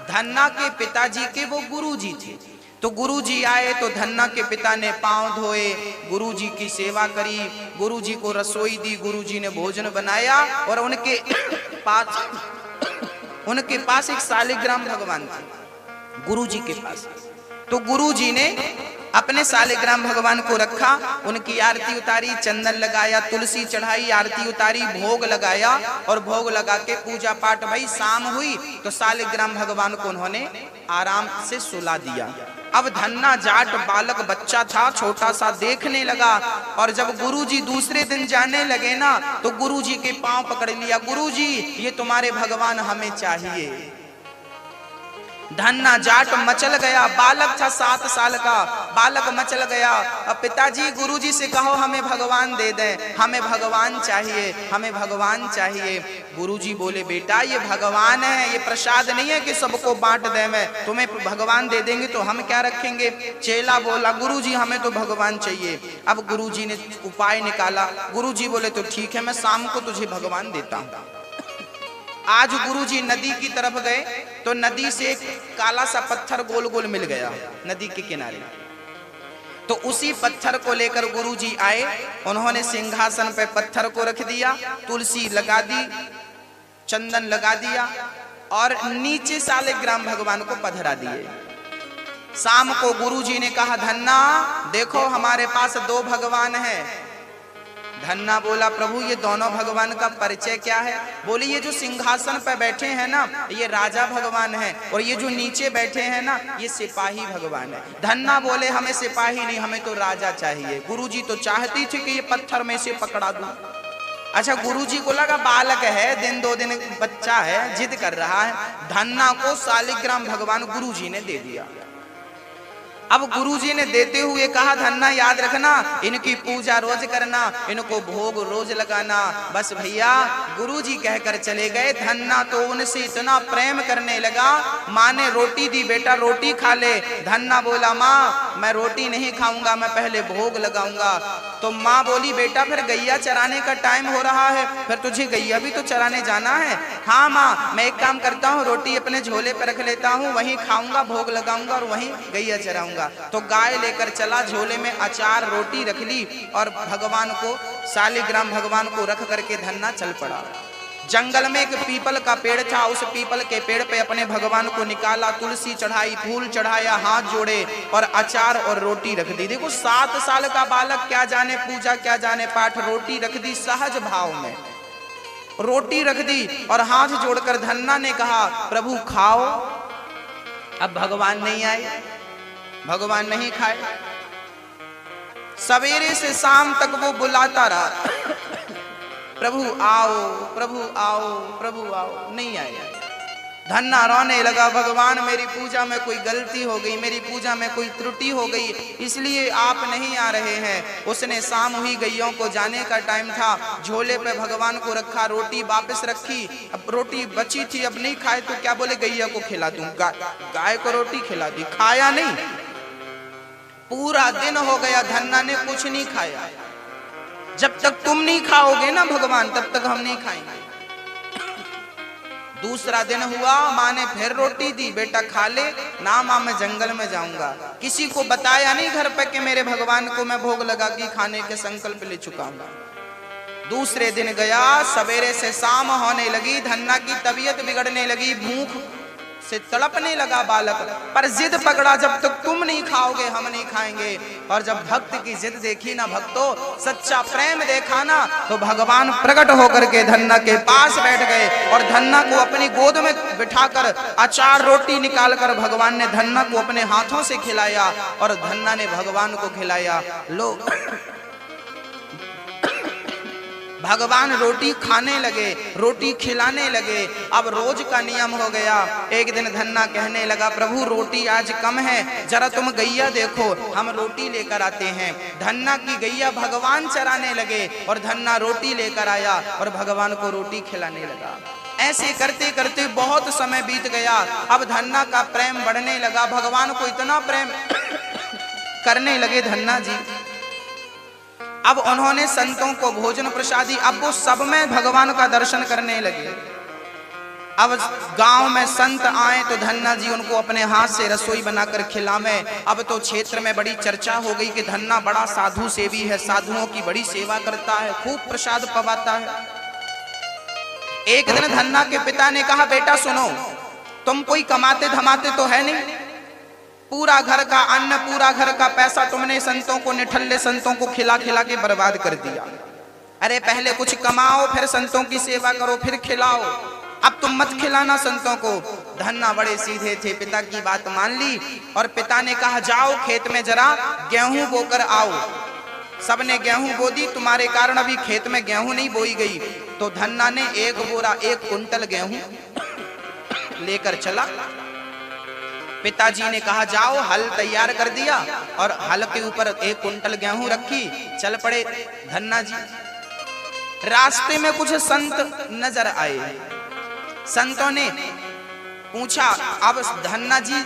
धन्ना के पिताजी के वो गुरुजी थे। तो गुरुजी आए तो धन्ना के पिता ने पांव धोए, गुरुजी की सेवा करी, गुरुजी को रसोई दी, गुरुजी ने भोजन बनाया, और उनके पास एक शालिग्राम भगवान थे। गुरुजी के पास। तो गुरुजी ने अपने सालिग्राम भगवान को रखा, उनकी आरती उतारी, चंदन लगाया, तुलसी चढ़ाई, आरती उतारी, भोग लगाया और भोग लगा के पूजा पाठ भाई। शाम हुई तो सालिग्राम भगवान को उन्होंने आराम से सुला दिया। अब धन्ना जाट बालक बच्चा था, छोटा सा, देखने लगा। और जब गुरुजी दूसरे दिन जाने लगे ना, तो गुरुजी के पांव पकड़ लिया, गुरुजी ये तुम्हारे भगवान हमें चाहिए। धन्ना जाट मचल गया, बालक था 7 साल का, बालक मचल गया। अब पिताजी गुरुजी से कहो हमें भगवान दे दें, हमें भगवान चाहिए, हमें भगवान चाहिए। गुरुजी बोले बेटा ये भगवान है, ये प्रसाद नहीं है कि सबको बांट दें, मैं तुम्हें भगवान दे देंगे तो हम क्या रखेंगे। चेला बोला गुरुजी हमें तो भगवान चाहिए। अब गुरुजी ने उपाय निकाला, गुरुजी बोले तो ठीक है मैं शाम को तुझे भगवान देता हूँ। आज गुरुजी नदी की तरफ गए तो नदी से एक काला सा पत्थर गोल गोल मिल गया नदी के किनारे। तो उसी पत्थर को लेकर गुरुजी आए, उन्होंने सिंहासन पे पत्थर को रख दिया, तुलसी लगा दी, चंदन लगा दिया और नीचे सालिग्राम भगवान को पधरा दिए। शाम को गुरुजी ने कहा धन्ना देखो हमारे पास 2 भगवान हैं। धन्ना बोला प्रभु ये दोनों भगवान का परिचय क्या है। बोले ये जो सिंहासन पर बैठे हैं ना ये राजा भगवान है और ये जो नीचे बैठे हैं ना ये सिपाही भगवान है। धन्ना बोले हमें सिपाही नहीं, हमें तो राजा चाहिए। गुरुजी तो चाहती थी कि ये पत्थर में से पकड़ा दूं। अच्छा गुरुजी को लगा बालक है, दिन 2 दिन बच्चा है, जिद कर रहा है। धन्ना को सालिग्राम भगवान गुरुजी ने दे दिया। अब गुरुजी ने देते हुए कहा धन्ना याद रखना इनकी पूजा रोज करना, इनको भोग रोज लगाना। बस भैया गुरुजी कहकर चले गए। धन्ना तो उनसे इतना प्रेम करने लगा, माँ ने रोटी दी बेटा रोटी खा ले। धन्ना बोला माँ मैं रोटी नहीं खाऊंगा, मैं पहले भोग लगाऊंगा। तो माँ बोली बेटा फिर गैया चराने का टाइम हो रहा है, फिर तुझे गैया भी तो चराने जाना है। हाँ माँ मैं एक काम करता हूँ रोटी अपने झोले पर रख लेता हूँ, वहीं खाऊंगा, भोग लगाऊंगा और वहीं गैया चराऊंगा। तो गाय लेकर चला, झोले में अचार रोटी रख ली और भगवान को सालिग्राम भगवान को रख करके धन्ना चल पड़ा। जंगल में एक पीपल का पेड़ था, उस पीपल के पेड़ पे अपने भगवान को निकाला, तुलसी चढ़ाई, फूल चढ़ाया, हाथ जोड़े और अचार और रोटी रख दी। देखो 7 साल का बालक क्या जाने पूजा क्या जाने पाठ, रोटी रख दी सहज भाव में, रोटी रख दी और हाथ जोड़कर धन्ना ने कहा प्रभु खाओ। अब भगवान नहीं आए, भगवान नहीं खाए। सवेरे से शाम तक वो बुलाता रहा प्रभु आओ प्रभु आओ प्रभु आओ, नहीं आया। धन्ना रोने लगा भगवान मेरी पूजा में कोई गलती हो गई, मेरी पूजा में कोई त्रुटि हो गई इसलिए आप नहीं आ रहे हैं। उसने शाम हुई, गैयों को जाने का टाइम था, झोले पे भगवान को रखा, रोटी वापस रखी। अब रोटी बची थी, अब नहीं खाए तो क्या बोले गैया को खिला दूं। गाय को रोटी खिला दी, खाया नहीं। पूरा दिन हो गया धन्ना ने कुछ नहीं खाया। जब तक तुम नहीं खाओगे ना भगवान तब तक हम नहीं खाएंगे। दूसरा दिन हुआ, माँ ने फिर रोटी दी, बेटा खा ले ना माँ मैं जंगल में जाऊंगा। किसी को बताया नहीं घर पे कि मेरे भगवान को मैं भोग लगा के खाने के संकल्प ले चुका हूँ। दूसरे दिन गया, सवेरे से शाम होने लगी, धन्ना की तबीयत बिगड़ने लगी, भूख से तड़पने लगा बालक, पर जिद पकड़ा जब तक तुम नहीं खाओगे हम नहीं खाएंगे। और जब भक्त की जिद देखी ना भक्तों, सच्चा प्रेम देखा ना, तो भगवान प्रकट होकर के धन्ना के पास बैठ गए और धन्ना को अपनी गोद में बिठाकर अचार रोटी निकालकर भगवान ने धन्ना को अपने हाथों से खिलाया और धन्ना ने भगवान को खिलाया। लो भगवान रोटी खाने लगे, रोटी खिलाने लगे। अब रोज का नियम हो गया। एक दिन धन्ना कहने लगा प्रभु रोटी आज कम है, जरा तुम गैया देखो हम रोटी लेकर आते हैं। धन्ना की गैया भगवान चराने लगे और धन्ना रोटी लेकर आया और भगवान को रोटी खिलाने लगा। ऐसे करते करते बहुत समय बीत गया। अब धन्ना का प्रेम बढ़ने लगा, भगवान को इतना प्रेम करने लगे धन्ना जी। अब उन्होंने संतों को भोजन प्रसादी, अब वो सब में भगवान का दर्शन करने लगे। अब गांव में संत आए तो धन्ना जी उनको अपने हाथ से रसोई बनाकर खिलावे। अब तो क्षेत्र में बड़ी चर्चा हो गई कि धन्ना बड़ा साधु सेवी है, साधुओं की बड़ी सेवा करता है, खूब प्रसाद पवाता है। एक दिन धन्ना के पिता ने कहा बेटा सुनो, तुम कोई कमाते धमाते तो है नहीं, पूरा घर का अन्न, पूरा घर का पैसा तुमने संतों को, निठल्ले संतों को खिला खिला के बर्बाद कर दिया। अरे पहले कुछ कमाओ, फिर संतों की सेवा करो, फिर खिलाओ। अब तुम मत खिलाना संतों को। धन्ना बड़े सीधे थे, पिता की बात मान ली और पिता ने कहा जाओ खेत में जरा गेहूं बोकर आओ। सबने गेहूं बो दी, तुम्हारे कारण अभी खेत में गेहूं नहीं बोई गई। तो धन्ना ने 1 कुंटल गेहूं लेकर चला। पिताजी ने कहा जाओ, हल तैयार कर दिया और हल के ऊपर 1 कुंटल गेहूं रखी। चल पड़े धन्ना जी। रास्ते में कुछ संत नजर आए। संतों ने पूछा, अब धन्ना जी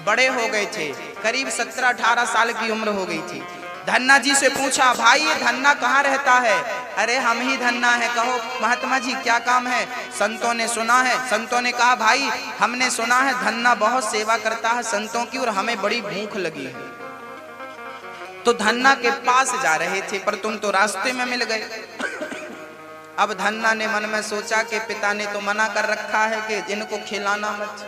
बड़े हो गए थे, करीब 17-18 साल की उम्र हो गई थी। धन्ना जी से पूछा, भाई ये धन्ना कहाँ रहता है? अरे हम ही धन्ना है, कहो महात्मा जी क्या काम है? संतों ने सुना है। संतों ने कहा, भाई हमने सुना है धन्ना बहुत सेवा करता है संतों की और हमें बड़ी भूख लगी है। तो धन्ना के पास जा रहे थे पर तुम तो रास्ते में मिल गए। अब धन्ना ने मन में सोचा कि पिता ने तो मना कर रखा है कि इनको खिलाना मत,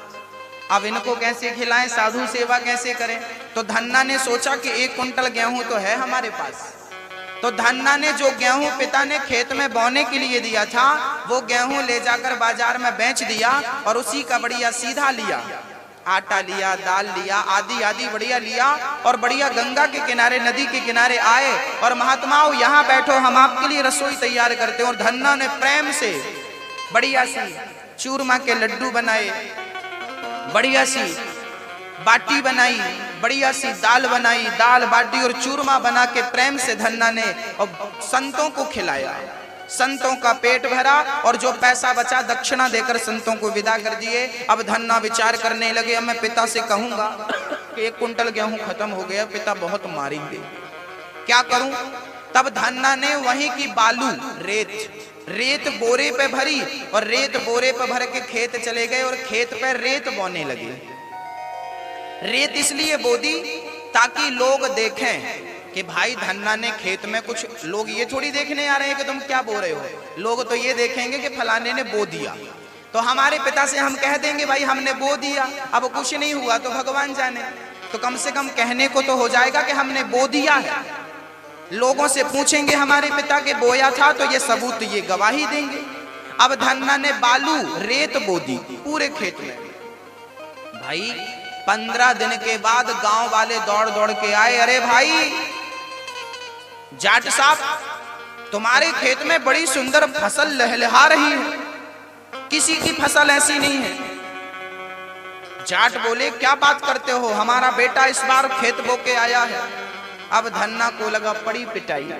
अब इनको कैसे खिलाएं, साधु सेवा कैसे करें? तो धन्ना ने सोचा कि 1 कुंटल गेहूं तो है हमारे पास। तो धन्ना ने जो गेहूं पिता ने खेत में बोने के लिए दिया था वो गेहूं ले जाकर बाजार में बेच दिया और उसी का बढ़िया सीधा लिया, आटा लिया, दाल लिया, आदि आदि बढ़िया लिया और बढ़िया गंगा के किनारे, नदी के किनारे आए और महात्माओं यहाँ बैठो, हम आपके लिए रसोई तैयार करते हैं। और धन्ना ने प्रेम से बढ़िया सी चूरमा के लड्डू बनाए, बढ़िया सी बाटी बनाई, बढ़िया सी दाल बनाई, दाल बाटी और चूरमा बना के प्रेम से धन्ना ने और संतों को खिलाया। संतों का पेट भरा और जो पैसा बचा दक्षिणा देकर संतों को विदा कर दिए। अब धन्ना विचार करने लगे, अब मैं पिता से कहूंगा कि 1 कुंटल गेहूं खत्म हो गया, पिता बहुत मारेंगे, क्या करूं? तब धन्ना ने वहीं की बालू, रेत बोरे पे भरी और रेत बोरे पे भर के खेत चले गए और खेत पे रेत बोने लगे। रेत इसलिए बोदी ताकि लोग देखें कि भाई धन्ना ने खेत में, कुछ लोग ये थोड़ी देखने आ रहे हैं कि तुम क्या बो रहे हो, लोग तो ये देखेंगे कि फलाने ने बो दिया। तो हमारे पिता से हम कह देंगे भाई हमने बो दिया, अब कुछ नहीं हुआ तो भगवान जाने, तो कम से कम कहने को तो हो जाएगा कि हमने बो दिया है। लोगों से पूछेंगे हमारे पिता के बोया था तो ये सबूत, ये गवाही देंगे। अब धन्ना ने बालू, रेत बो दी पूरे खेत में। भाई 15 दिन के बाद गांव वाले दौड़ दौड़ के आए, अरे भाई जाट साहब तुम्हारे खेत में बड़ी सुंदर फसल लहलहा रही है, किसी की फसल ऐसी नहीं है। जाट बोले, क्या बात करते हो, हमारा बेटा इस बार खेत बो के आया है। अब धन्ना को लगा पड़ी पिटाई,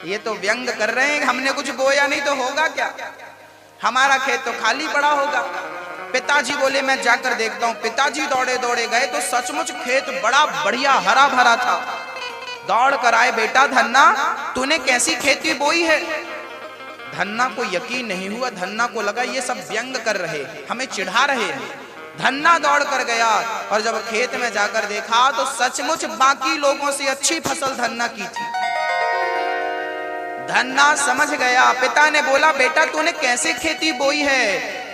ये तो व्यंग कर रहे हैं, हमने कुछ बोया नहीं तो होगा क्या, हमारा खेत तो खाली पड़ा होगा। पिताजी बोले मैं जाकर देखता हूं। पिताजी दौड़े दौड़े गए तो सचमुच खेत बड़ा बढ़िया हरा भरा था। दौड़ कर आए, बेटा धन्ना तूने कैसी खेती बोई है? धन्ना को यकीन नहीं हुआ, धन्ना को लगा ये सब व्यंग कर रहे, हमें चिढ़ा रहे हैं। धन्ना दौड़ कर गया और जब खेत में जाकर देखा तो सचमुच बाकी लोगों से अच्छी फसल धन्ना की थी। धन्ना समझ गया। पिता ने बोला, बेटा तूने कैसे खेती बोई है,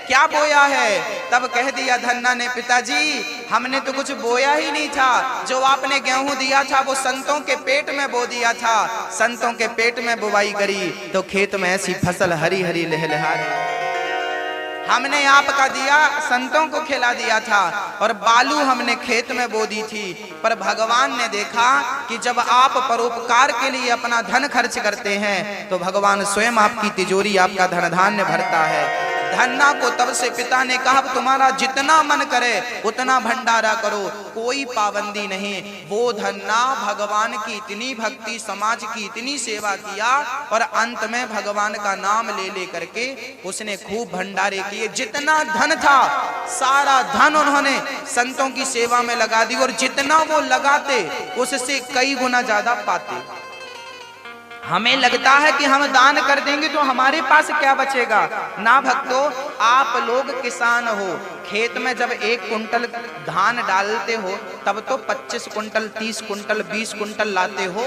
क्या बोया है? तब कह दिया धन्ना ने, पिताजी हमने तो कुछ बोया ही नहीं था, जो आपने गेहूं दिया था वो संतों के पेट में बो दिया था। संतों के पेट में बुवाई करी तो खेत में ऐसी फसल हरी हरी लहलहा रही। हमने आपका दिया, संतों को खिला दिया था और बालू हमने खेत में बो दी थी। पर भगवान ने देखा कि जब आप परोपकार के लिए अपना धन खर्च करते हैं तो भगवान स्वयं आपकी तिजोरी, आपका धन धान्य भरता है। धन्ना को तब से पिता ने कहा, तुम्हारा जितना मन करे उतना भंडारा करो, कोई पाबंदी नहीं। वो धन्ना भगवान की इतनी भक्ति, समाज की इतनी सेवा किया और अंत में भगवान का नाम ले ले करके उसने खूब भंडारे किए। जितना धन था सारा धन उन्होंने संतों की सेवा में लगा दी और जितना वो लगाते उससे कई गुना ज्यादा पाते। हमें लगता है कि हम दान कर देंगे तो हमारे पास क्या बचेगा। ना भक्तों, आप लोग किसान हो, खेत में जब 1 कुंटल धान डालते हो तब तो 25 कुंटल, 30 कुंटल, 20 कुंटल लाते हो।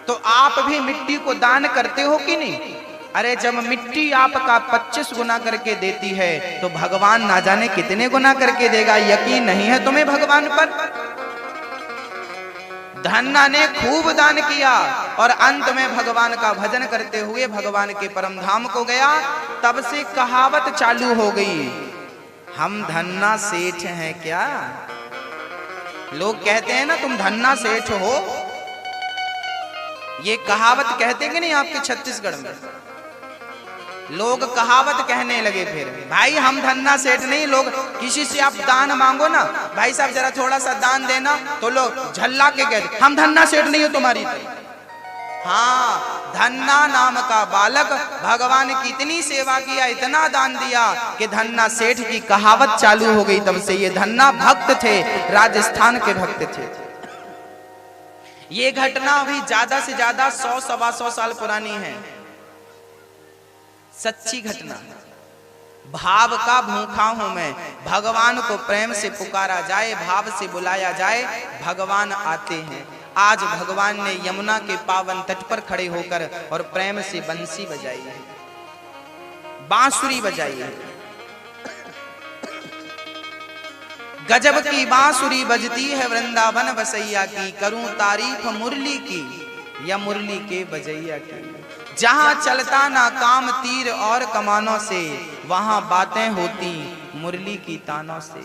तो आप भी मिट्टी को दान करते हो कि नहीं? अरे जब मिट्टी आपका 25 गुना करके देती है तो भगवान ना जाने कितने गुना करके देगा। यकीन नहीं है तुम्हें भगवान पर? धन्ना ने खूब दान किया और अंत में भगवान का भजन करते हुए भगवान के परम धाम को गया। तब से कहावत चालू हो गई, हम धन्ना सेठ हैं क्या? लोग कहते हैं ना तुम धन्ना सेठ हो, ये कहावत कहते कि नहीं आपके छत्तीसगढ़ में? लोग कहावत कहने लगे फिर, भाई हम धन्ना सेठ नहीं। लोग किसी से आप दान मांगो ना, भाई साहब जरा थोड़ा सा दान देना, तो लोग झल्ला के कहते हम धन्ना सेठ नहीं हो तुम्हारी। हाँ, धन्ना नाम का बालक भगवान की इतनी सेवा किया, इतना दान दिया कि धन्ना सेठ की कहावत चालू हो गई। तब से ये धन्ना भक्त थे, राजस्थान के भक्त थे। ये घटना अभी ज्यादा से ज्यादा 100-125 साल पुरानी है, सच्ची घटना। भाव का भूखा हूं मैं, भगवान को प्रेम से पुकारा जाए, भाव से बुलाया जाए, भगवान आते हैं। आज भगवान ने यमुना के पावन तट पर खड़े होकर और प्रेम से बंसी बजाई है, बांसुरी बजाई है। गजब की बांसुरी बजती है वृंदावन बसैया की, करूं तारीफ मुरली की या मुरली के बजैया की। जहां चलता ना काम तीर और कमानों से, वहां बातें होती मुरली की तानों से।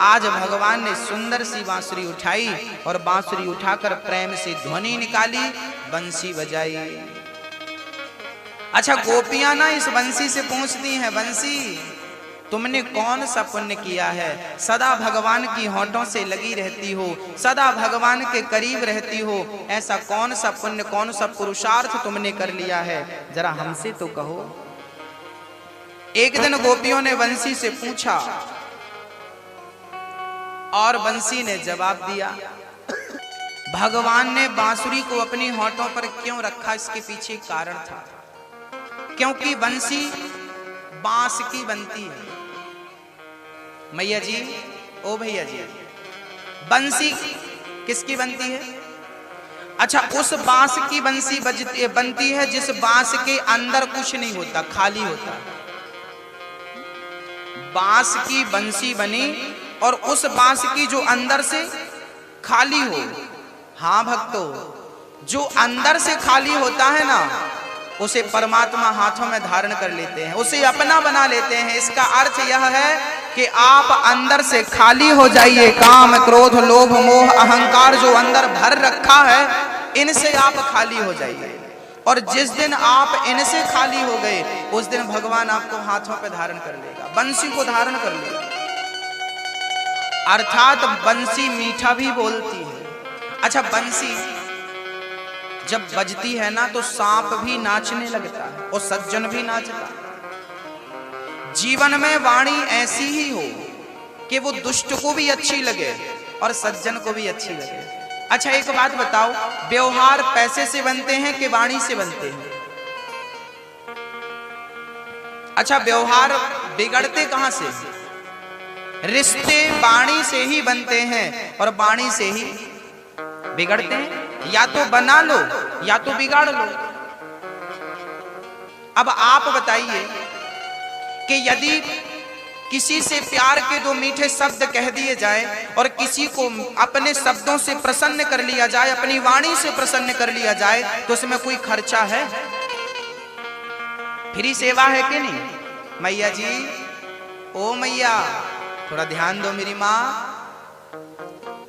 आज भगवान ने सुंदर सी बांसुरी उठाई और बांसुरी उठाकर प्रेम से ध्वनि निकाली, बंसी बजाई। अच्छा, गोपियां ना इस बंसी से पूछती हैं, बंसी तुमने कौन सा पुण्य किया है? सदा भगवान की होठों से लगी रहती हो, सदा भगवान के करीब रहती हो, ऐसा कौन सा पुण्य, कौन सा पुरुषार्थ तुमने कर लिया है? जरा हमसे तो कहो। एक दिन गोपियों ने बंसी से पूछा और बंसी ने जवाब दिया। भगवान ने बांसुरी को अपनी होठों पर क्यों रखा, इसके पीछे कारण था। क्योंकि बंसी बांस की बनती है। मैया जी, ओ भैया जी, बंसी किसकी बनती है? अच्छा, उस बांस की बंसी बनती है जिस बांस के अंदर कुछ नहीं होता, खाली होता। बांस की बंसी बनी और उस बांस की जो अंदर से खाली हो। हाँ भक्तों, जो अंदर से खाली होता है ना, उसे परमात्मा हाथों में धारण कर लेते हैं, उसे अपना बना लेते हैं। इसका अर्थ यह है कि आप अंदर से खाली हो जाइए। काम, क्रोध, लोभ, मोह, अहंकार जो अंदर भर रखा है, इनसे आप खाली हो जाइए। और जिस दिन आप इनसे खाली हो गए, उस दिन भगवान आपको हाथों पे धारण कर लेगा, बंसी को धारण कर लेगा। अर्थात बंसी मीठा भी बोलती है। अच्छा, बंसी जब बजती है ना, तो सांप भी नाचने लगता है और सज्जन भी नाचता है। जीवन में वाणी ऐसी ही हो कि वो दुष्ट को भी अच्छी लगे और सज्जन को भी अच्छी लगे। अच्छा, एक बात बताओ, व्यवहार पैसे से बनते हैं कि वाणी से बनते हैं? अच्छा, व्यवहार बिगड़ते कहां से? रिश्ते वाणी से ही बनते हैं और वाणी से ही बिगड़ते हैं। या तो बना लो या तो बिगाड़ लो। अब आप बताइए कि यदि किसी से प्यार के दो मीठे शब्द कह दिए जाए और किसी को अपने शब्दों से प्रसन्न कर लिया जाए, अपनी वाणी से प्रसन्न कर लिया जाए, तो उसमें कोई खर्चा है? फ्री सेवा है कि नहीं? मैया जी, ओ मैया, थोड़ा ध्यान दो मेरी माँ।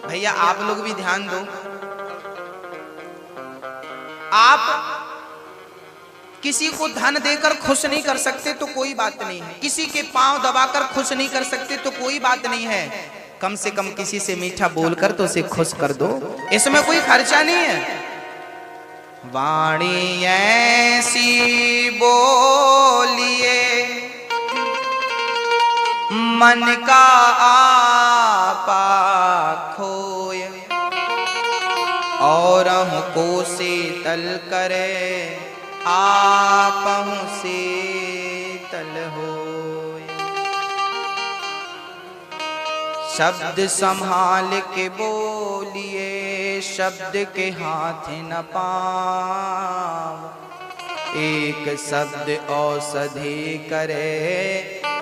भैया आप लोग भी ध्यान दो। आप किसी को धन देकर खुश नहीं कर सकते तो कोई बात नहीं है, किसी के पांव दबाकर खुश नहीं कर सकते तो कोई बात नहीं है। कम से कम किसी से मीठा बोलकर तो उसे खुश कर दो, इसमें कोई खर्चा नहीं है। वाणी ऐसी बोलिए मन का आपा खोए, और को शीतल करे आपहु शीतल होए। शब्द संभाल के बोलिए, शब्द के हाथ न पाओ। एक शब्द औषधि करे,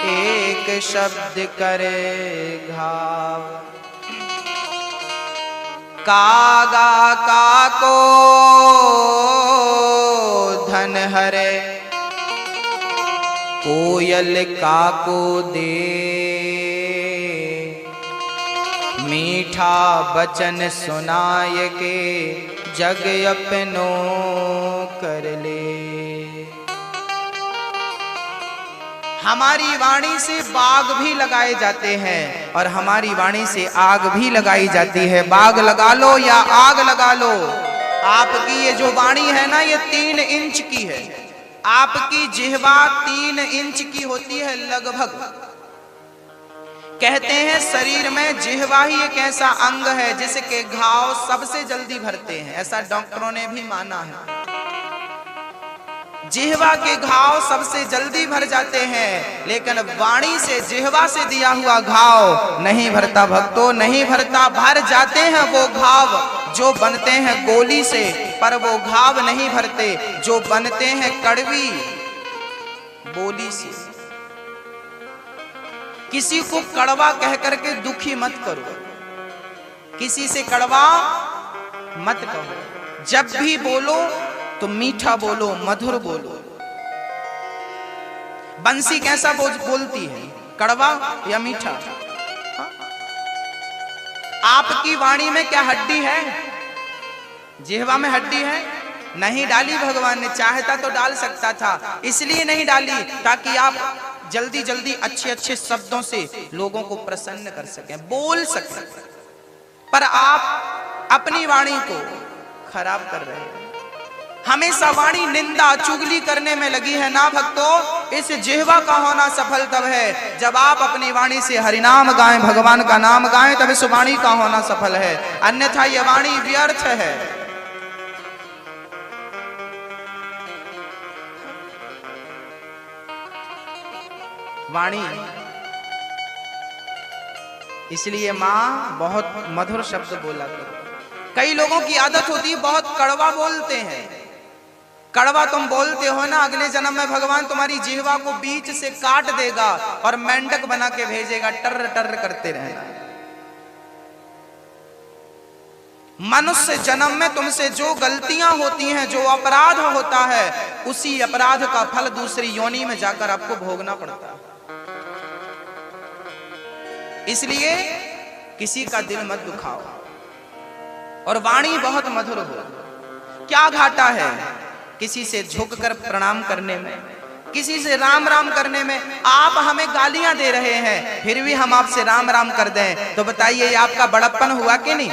एक शब्द करे घाव। कागा काको धन हरे, कोयल काको दे, मीठा बचन सुनाय के जग अपनो कर ले। हमारी वाणी से बाग भी लगाए जाते हैं और हमारी वाणी से आग भी लगाई जाती है। बाग लगा लो या आग लगा लो, आपकी ये जो वाणी है ना, ये 3 इंच की है। आपकी जिह्वा 3 इंच की होती है लगभग। कहते हैं शरीर में जिह्वा ही एक ऐसा अंग है जिसके घाव सबसे जल्दी भरते हैं, ऐसा डॉक्टरों ने भी माना है। जिह्वा के घाव सबसे जल्दी भर जाते हैं, लेकिन वाणी से, जिह्वा से दिया हुआ घाव नहीं भरता भक्तों, नहीं भरता। भर जाते हैं वो घाव जो बनते हैं गोली से, पर वो घाव नहीं भरते जो बनते हैं कड़वी बोली से। किसी को कड़वा कह करके दुखी मत करो, किसी से कड़वा मत कहो। जब भी बोलो तो मीठा बोलो, मधुर बोलो। बंसी कैसा बोलती है, कड़वा या मीठा? आपकी वाणी में क्या हड्डी है? जिह्वा में हड्डी है? नहीं डाली भगवान ने, चाहता तो डाल सकता था, इसलिए नहीं डाली ताकि आप जल्दी जल्दी अच्छे अच्छे शब्दों से लोगों को प्रसन्न कर सकें, बोल सकें। पर आप अपनी वाणी को खराब कर रहे हैं। हमेशा वाणी निंदा चुगली करने में लगी है ना भक्तों। इस जिह्वा का होना सफल तब है जब आप अपनी वाणी से हरिनाम गाएं, भगवान का नाम गाएं, तब इस वाणी का होना सफल है, अन्यथा यह वाणी व्यर्थ है। वाणी इसलिए मां बहुत मधुर शब्द बोला करो। कई लोगों की आदत होती है बहुत कड़वा बोलते हैं। कड़वा तुम बोलते हो ना, अगले जन्म में भगवान तुम्हारी जिह्वा को बीच से काट देगा और मेंढक बना के भेजेगा, टर्र टर्र करते रहना। मनुष्य जन्म में तुमसे जो गलतियां होती हैं, जो अपराध होता है, उसी अपराध का फल दूसरी योनि में जाकर आपको भोगना पड़ता है। इसलिए किसी का दिल मत दुखाओ और वाणी बहुत मधुर हो। क्या घाटा है किसी से झुककर प्रणाम करने में, किसी से राम राम करने में? आप हमें गालियां दे रहे हैं, फिर भी हम आपसे राम राम कर दें, तो बताइए ये आपका बड़प्पन हुआ कि नहीं?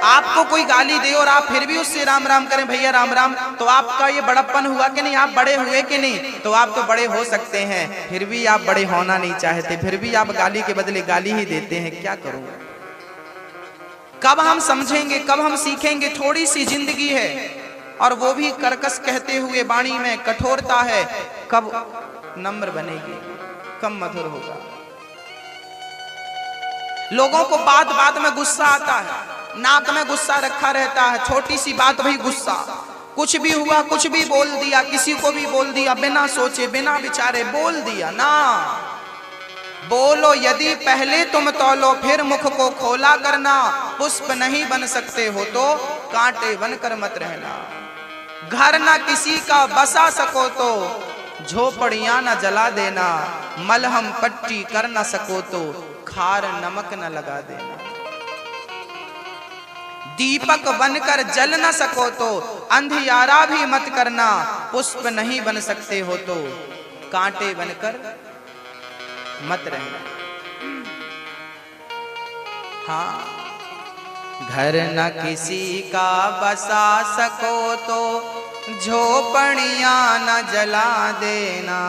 आपको कोई गाली दे और आप फिर भी उससे राम राम करें, भैया राम राम, तो आपका ये बड़प्पन हुआ कि नहीं? आप बड़े हुए कि नहीं? तो आप तो बड़े हो सकते हैं, फिर भी आप बड़े होना नहीं चाहते, फिर भी आप गाली के बदले गाली ही देते हैं। क्या करूं? कब हम समझेंगे, कब हम सीखेंगे? थोड़ी सी जिंदगी है और वो भी कर्कश कहते हुए वाणी में कठोरता है। कब नम्र बनेगी, कब मधुर होगा? लोगों को बात बात में गुस्सा आता है, नाक में गुस्सा रखा रहता है, छोटी सी बात भी गुस्सा, कुछ भी हुआ कुछ भी बोल दिया, किसी को भी बोल दिया, बिना सोचे बिना विचारे बोल दिया ना। बोलो यदि पहले तुम तौलो फिर मुख को खोला करना, पुष्प नहीं बन सकते हो तो कांटे बनकर मत रहना। घर ना किसी का बसा सको तो झोपड़ियां न जला देना, मलहम पट्टी कर न सको तो खार नमक न लगा देना। दीपक बनकर जल न सको तो अंधियारा भी मत करना, पुष्प नहीं बन सकते हो तो कांटे बनकर मत रहना। हाँ, घर न किसी का बसा सको तो झोपड़ियां न जला देना,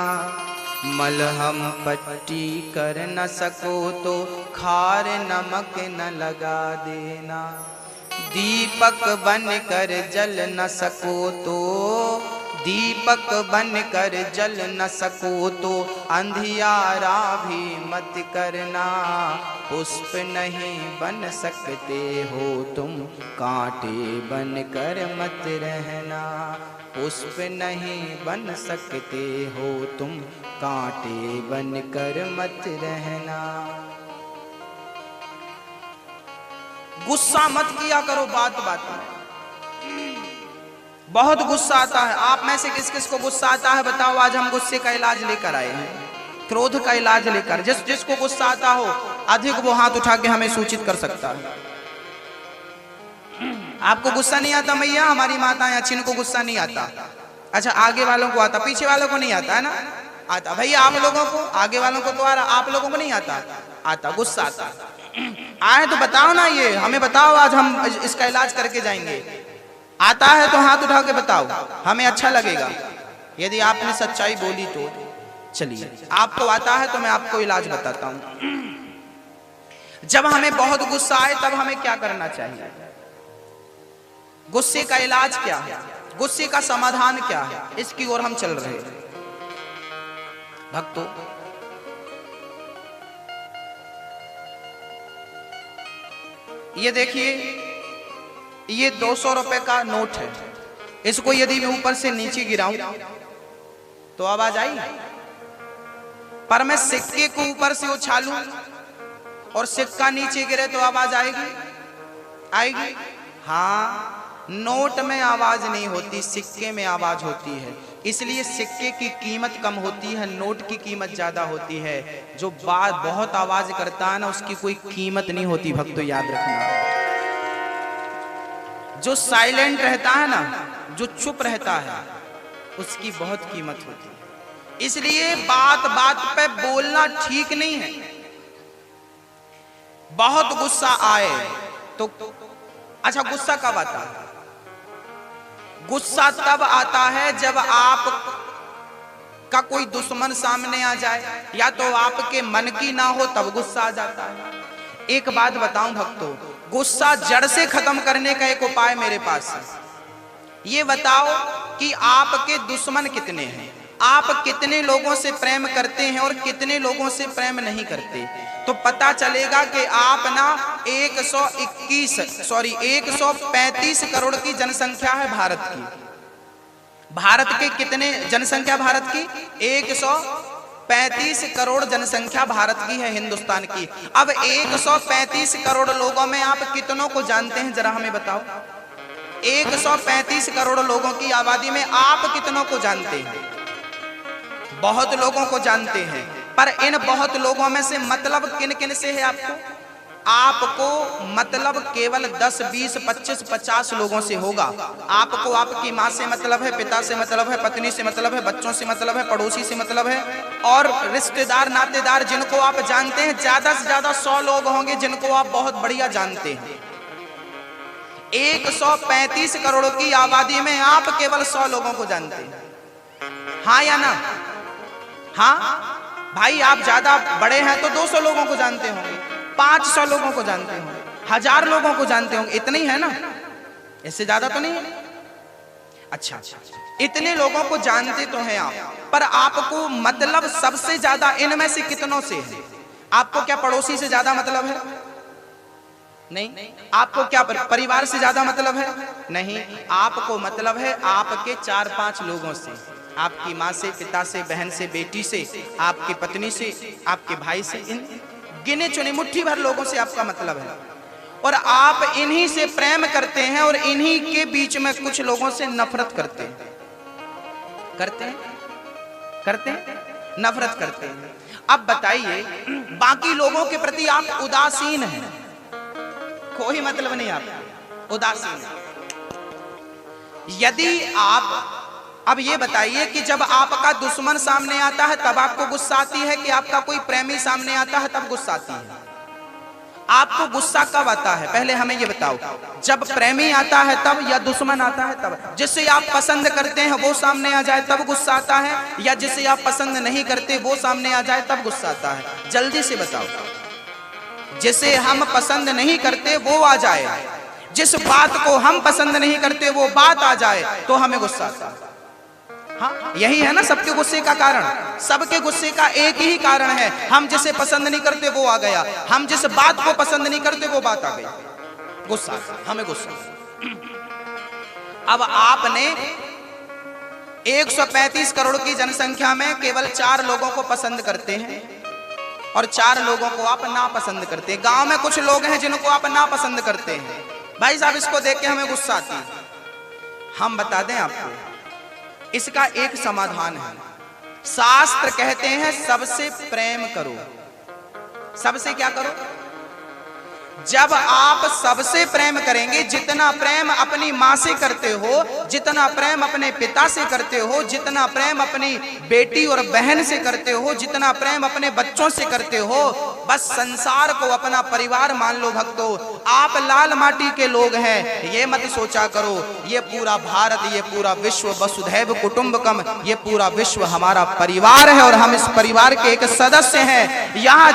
मलहम पट्टी कर न सको तो खार नमक न लगा देना। दीपक बनकर जल न सको तो दीपक बनकर जल न सको तो अंधियारा भी मत करना। पुष्प नहीं बन सकते हो तुम, कांटे बनकर मत रहना। पुष्प नहीं बन सकते हो तुम, कांटे बनकर मत रहना। गुस्सा मत किया करो बात बात में। बहुत गुस्सा आता है। आप में से किस किस को गुस्सा आता है बताओ। आज हम गुस्से का इलाज लेकर आए हैं, क्रोध का इलाज लेकर। जिसको गुस्सा आता हो अधिक वो हाथ उठा के हमें सूचित कर सकता है। आपको गुस्सा नहीं आता मैया? हमारी माताएं अच्छी, इनको गुस्सा नहीं आता। अच्छा, आगे वालों को आता, पीछे वालों को नहीं आता है ना? आता। भैया आप लोगों को, आगे वालों को तो आ रहा, आप लोगों को नहीं आता? आता, गुस्सा आता। आए तो बताओ ना, ये हमें बताओ, आज हम इसका इलाज करके जाएंगे। आता है तो हाथ उठा के बताओ, हमें अच्छा लगेगा यदि आपने सच्चाई बोली तो। चलिए, आपको आता है तो मैं आपको इलाज बताता हूं। जब हमें बहुत गुस्सा आए तब हमें क्या करना चाहिए? गुस्से का इलाज क्या है, गुस्से का समाधान क्या है, इसकी ओर हम चल रहे हैं भक्तों। ये देखिए, ये 200 रुपए का नोट है। इसको यदि मैं ऊपर से नीचे गिराऊं तो आवाज आई, पर मैं सिक्के को ऊपर से उछालूं और सिक्का नीचे गिरे तो आवाज आएगी? आएगी? हाँ, नोट में आवाज नहीं होती, सिक्के में आवाज होती है। इसलिए सिक्के की कीमत कम होती है, नोट की कीमत ज्यादा होती है। जो बात बहुत आवाज करता है ना, उसकी कोई कीमत नहीं होती भक्तों, याद रखना। जो साइलेंट रहता है ना, जो चुप रहता है, उसकी बहुत कीमत होती है। इसलिए बात बात पे बोलना ठीक नहीं है। बहुत गुस्सा आए तो, अच्छा गुस्सा कब आता है? गुस्सा तब आता है जब आप का कोई दुश्मन सामने आ जाए या तो आपके मन की ना हो, तब गुस्सा आ जाता है। एक बात बताऊं भक्तों, गुस्सा जड़ से खत्म करने का एक उपाय मेरे पास है। ये बताओ कि आपके दुश्मन कितने हैं, आप कितने लोगों से प्रेम करते हैं और कितने लोगों से प्रेम नहीं करते, तो पता चलेगा कि आप ना 135 करोड़ की जनसंख्या है भारत की। भारत के कितने जनसंख्या? भारत की 135 करोड़ जनसंख्या भारत की है, हिंदुस्तान की। अब 135 करोड़ लोगों में आप कितनों को जानते हैं, जरा हमें बताओ। 135 करोड़ लोगों की आबादी में आप कितनों को जानते हैं? बहुत लोगों को जानते हैं, पर इन बहुत लोगों में से मतलब किन किन से है आपको? आपको मतलब केवल 10, 20, 25, 50 लोगों से होगा। आपको आपकी माँ से मतलब है, पिता से मतलब है, पत्नी से मतलब है, बच्चों से मतलब है, पड़ोसी से मतलब है, और रिश्तेदार नातेदार जिनको आप जानते हैं ज्यादा से ज्यादा 100 लोग होंगे जिनको आप बहुत बढ़िया जानते हैं। 135 करोड़ की आबादी में आप केवल 100 लोगों को जानते हैं, हाँ या ना? हाँ भाई, आप ज्यादा बड़े हैं तो 200 लोगों को जानते होंगे, 500 लोगों को जानते होंगे, 1000 लोगों को जानते होंगे, इतने ही है ना, इससे ज्यादा तो नहीं है। अच्छा, इतने लोगों को जानते तो हैं आप, पर आपको मतलब सबसे ज्यादा इनमें से कितनों से है? आपको क्या पड़ोसी से ज्यादा मतलब है? नहीं। आपको क्या परिवार से ज्यादा मतलब है? नहीं। आपको मतलब है आपके 4-5 लोगों से, आपकी माँ से, पिता से, बहन से, बेटी से, आपकी पत्नी से, आपके भाई से, इन गिने चुने मुट्ठी भर लोगों से आपका मतलब है, और आप इन्हीं से प्रेम करते हैं और इन्हीं के बीच में कुछ लोगों से नफरत करते हैं, नफरत करते हैं। अब बताइए, बाकी लोगों के प्रति आप उदासीन हैं, कोई मतलब नहीं, आप उदासीन हैं। यदि आप, अब ये बताइए कि जब आपका दुश्मन सामने आता है तब आपको गुस्सा आती है कि आपका कोई प्रेमी सामने आता है तब गुस्सा आती है? आपको गुस्सा कब आता है पहले हमें ये बताओ? जब प्रेमी आता है तब, या दुश्मन आता है तब? जिसे आप पसंद करते हैं वो सामने आ जाए तब गुस्सा आता है, या जिसे आप पसंद नहीं करते वो सामने आ जाए तब गुस्सा आता है? जल्दी से बताओ। जिसे हम पसंद नहीं करते वो आ जाए, जिस बात को हम पसंद नहीं करते वो बात आ जाए तो हमें गुस्सा आता है। हाँ, यही है ना सबके गुस्से का कारण। सबके गुस्से का एक ही कारण है, हम जिसे पसंद नहीं करते वो आ गया, हम जिस बात को पसंद नहीं करते वो बात आ गई। गुस्सा, हमें गुस्सा। अब आपने 135 करोड़ की जनसंख्या में केवल 4 लोगों को पसंद करते हैं और 4 लोगों को आप नापसंद करते हैं। गांव में कुछ लोग हैं जिनको आप नापसंद करते हैं। भाई साहब, इसको देख के हमें गुस्सा आती है। हम बता दें आपको, इसका एक समाधान है। शास्त्र कहते हैं सबसे प्रेम करो। सबसे क्या करो? जब आप सबसे प्रेम करेंगे, जितना प्रेम अपनी माँ से करते हो, जितना प्रेम अपने पिता से करते हो, जितना प्रेम अपनी बेटी और बहन से करते हो, जितना प्रेम अपने बच्चों से करते हो, बस संसार को अपना परिवार मान लो भक्तों। आप लाल माटी के लोग हैं, ये मत सोचा करो ये पूरा भारत, ये पूरा विश्व वसुधैव कुटुंबकम, ये पूरा विश्व हमारा परिवार है और हम इस परिवार के एक सदस्य हैं। यहाँ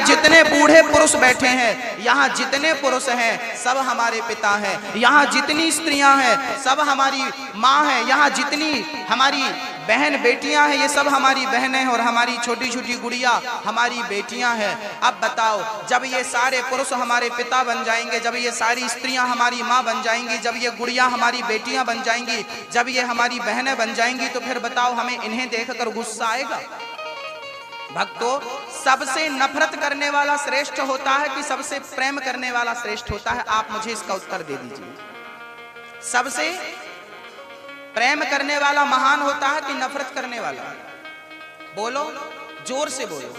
जितने बूढ़े पुरुष बैठे हैं, यहाँ जितने पुरुष हैं सब हमारे पिता हैं, यहाँ जितनी स्त्रियां हैं सब हमारी माँ हैं, यहाँ जितनी हमारी बहन बेटियां हैं ये सब हमारी बहनें हैं और हमारी छोटी छोटी गुड़िया हमारी बेटियां हैं। अब बताओ, जब ये सारे पुरुष हमारे पिता बन जाएंगे, जब ये सारी स्त्रियां हमारी माँ बन जाएंगी, जब ये गुड़िया हमारी बेटियां बन जाएंगी, जब ये हमारी बहनें बन जाएंगी, तो फिर बताओ हमें इन्हें देखकर गुस्सा आएगा? भक्तों, सबसे नफरत करने वाला श्रेष्ठ होता है कि सबसे प्रेम करने वाला श्रेष्ठ होता है? आप मुझे इसका उत्तर दे दीजिए। सबसे प्रेम करने वाला महान होता है कि नफरत करने वाला? बोलो, जोर से बोलो।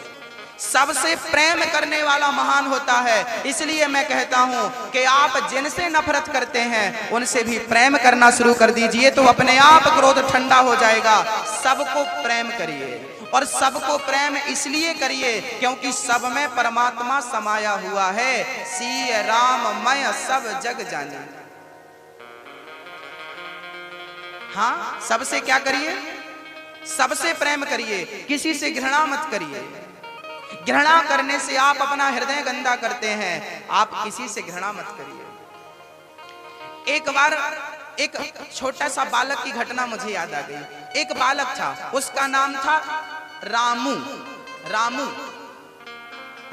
सबसे प्रेम करने वाला महान होता है। इसलिए मैं कहता हूं कि आप जिनसे नफरत करते हैं उनसे भी प्रेम करना शुरू कर दीजिए, तो अपने आप क्रोध ठंडा हो जाएगा। सबको प्रेम करिए और सबको प्रेम इसलिए करिए क्योंकि सब में परमात्मा समाया हुआ है। सीय राम मैं सब जग जाने। हाँ, सबसे क्या करिए? सबसे प्रेम करिए, किसी से घृणा मत करिए। घृणा करने से आप अपना हृदय गंदा करते हैं। आप किसी से घृणा मत करिए। एक बार एक छोटा सा बालक की घटना मुझे याद आ गई। एक बालक था, उसका नाम था रामू।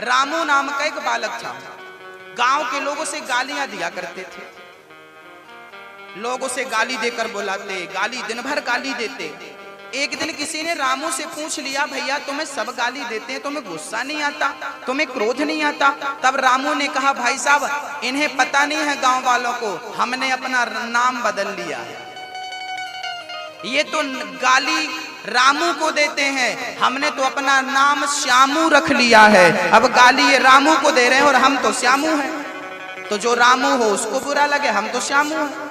रामू नाम का एक बालक था। गांव के लोगों से गालियां दिया करते थे, लोगों से गाली देकर बुलाते, गाली दिन भर गाली देते। एक दिन किसी ने रामू से पूछ लिया, भैया तुम्हें सब गाली देते हैं, तुम्हें गुस्सा नहीं आता, तुम्हें क्रोध नहीं आता? तब रामू ने कहा, भाई साहब इन्हें पता नहीं है गांव वालों को, हमने अपना नाम बदल लिया है। ये तो गाली रामू को देते हैं, हमने तो अपना नाम श्यामू रख लिया है। अब गाली ये रामू को दे रहे हैं और हम तो श्यामू हैं। तो जो रामू हो उसको बुरा लगे, हम तो श्यामू हैं।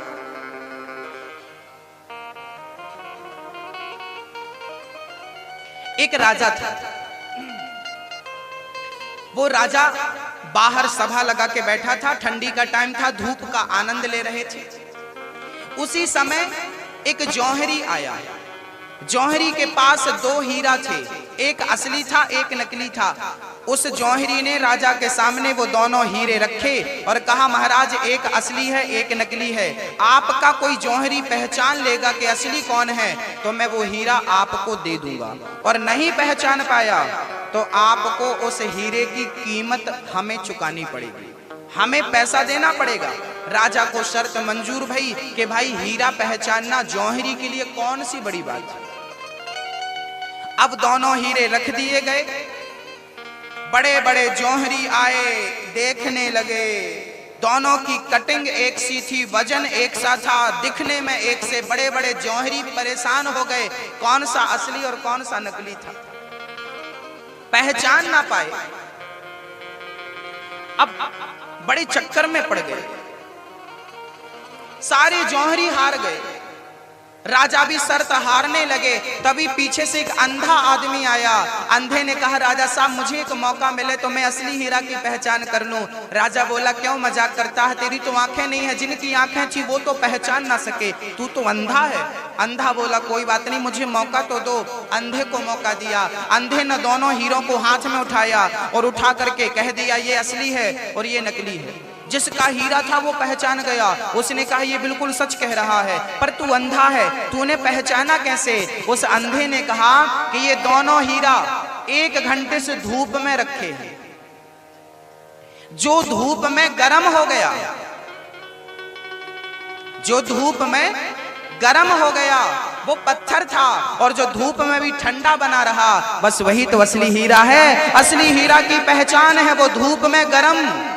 एक राजा था। वो राजा बाहर सभा लगा के बैठा था, ठंडी का टाइम था, धूप का आनंद ले रहे थे। उसी समय एक जौहरी आया। जौहरी के पास 2 हीरा थे, एक असली था एक नकली था। उस जौहरी ने राजा के सामने वो दोनों हीरे रखे और कहा, महाराज एक असली है एक नकली है, आपका कोई जौहरी पहचान लेगा कि असली कौन है तो मैं वो हीरा आपको दे दूंगा, और नहीं पहचान पाया तो आपको उस हीरे की कीमत हमें चुकानी पड़ेगी, हमें पैसा देना पड़ेगा। राजा को शर्त मंजूर भई कि भाई हीरा पहचानना जौहरी के लिए कौन सी बड़ी बात है। अब दोनों हीरे रख दिए गए। बड़े बड़े जौहरी आए, देखने लगे। दोनों की कटिंग एक सी थी, वजन एक सा था, दिखने में एक से। बड़े बड़े जौहरी परेशान हो गए, कौन सा असली और कौन सा नकली था, पहचान ना पाए। अब बड़े चक्कर में पड़ गए, सारे जौहरी हार गए। राजा भी शर्त हारने लगे। तभी पीछे से एक अंधा आदमी आया। अंधे ने कहा, राजा साहब मुझे एक मौका मिले तो मैं असली हीरा की पहचान कर लूं। राजा बोला, क्यों मजाक करता है, तेरी तो आंखें नहीं है, जिनकी आंखें थी वो तो पहचान ना सके, तू तो अंधा है। अंधा बोला, कोई बात नहीं, मुझे मौका तो दो। अंधे को मौका दिया। अंधे ने दोनों हीरों को हाथ में उठाया और उठा करके कह दिया, ये असली है और ये नकली है। जिसका हीरा था वो पहचान गया। उसने कहा ये बिल्कुल सच कह रहा है, पर तू अंधा है, तूने पहचाना कैसे? उस अंधे ने कहा कि ये दोनों हीरा 1 घंटे से धूप में रखे हैं, जो धूप में गर्म हो गया, जो धूप में गर्म हो गया वो पत्थर था, और जो धूप में भी ठंडा बना रहा, बस वही तो असली हीरा है। असली हीरा की पहचान है, वो धूप में गर्म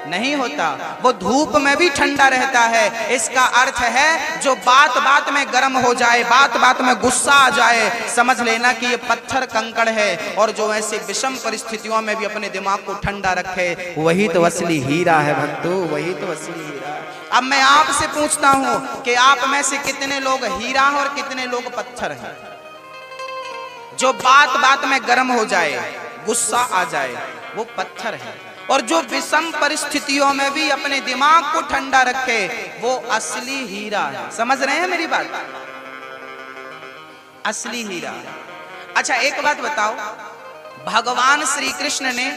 नहीं होता, वो धूप में भी ठंडा रहता है। इसका अर्थ है जो बात बात में गर्म हो जाए, बात बात में गुस्सा आ जाए, समझ लेना कि ये पत्थर कंकड़ है, और जो ऐसे विषम परिस्थितियों में भी अपने दिमाग को ठंडा रखे, वही तो असली हीरा है भक्तों, वही तो असली हीरा है। अब मैं आपसे पूछता हूं कि आप में से कितने लोग हीरा हैं और कितने लोग पत्थर हैं? जो बात बात में गर्म हो जाए, गुस्सा आ जाए, वो पत्थर है, और जो विषम परिस्थितियों में भी अपने दिमाग को ठंडा रखे, वो असली हीरा है। समझ रहे हैं मेरी बात? असली हीरा। अच्छा एक बात बताओ, भगवान श्री कृष्ण ने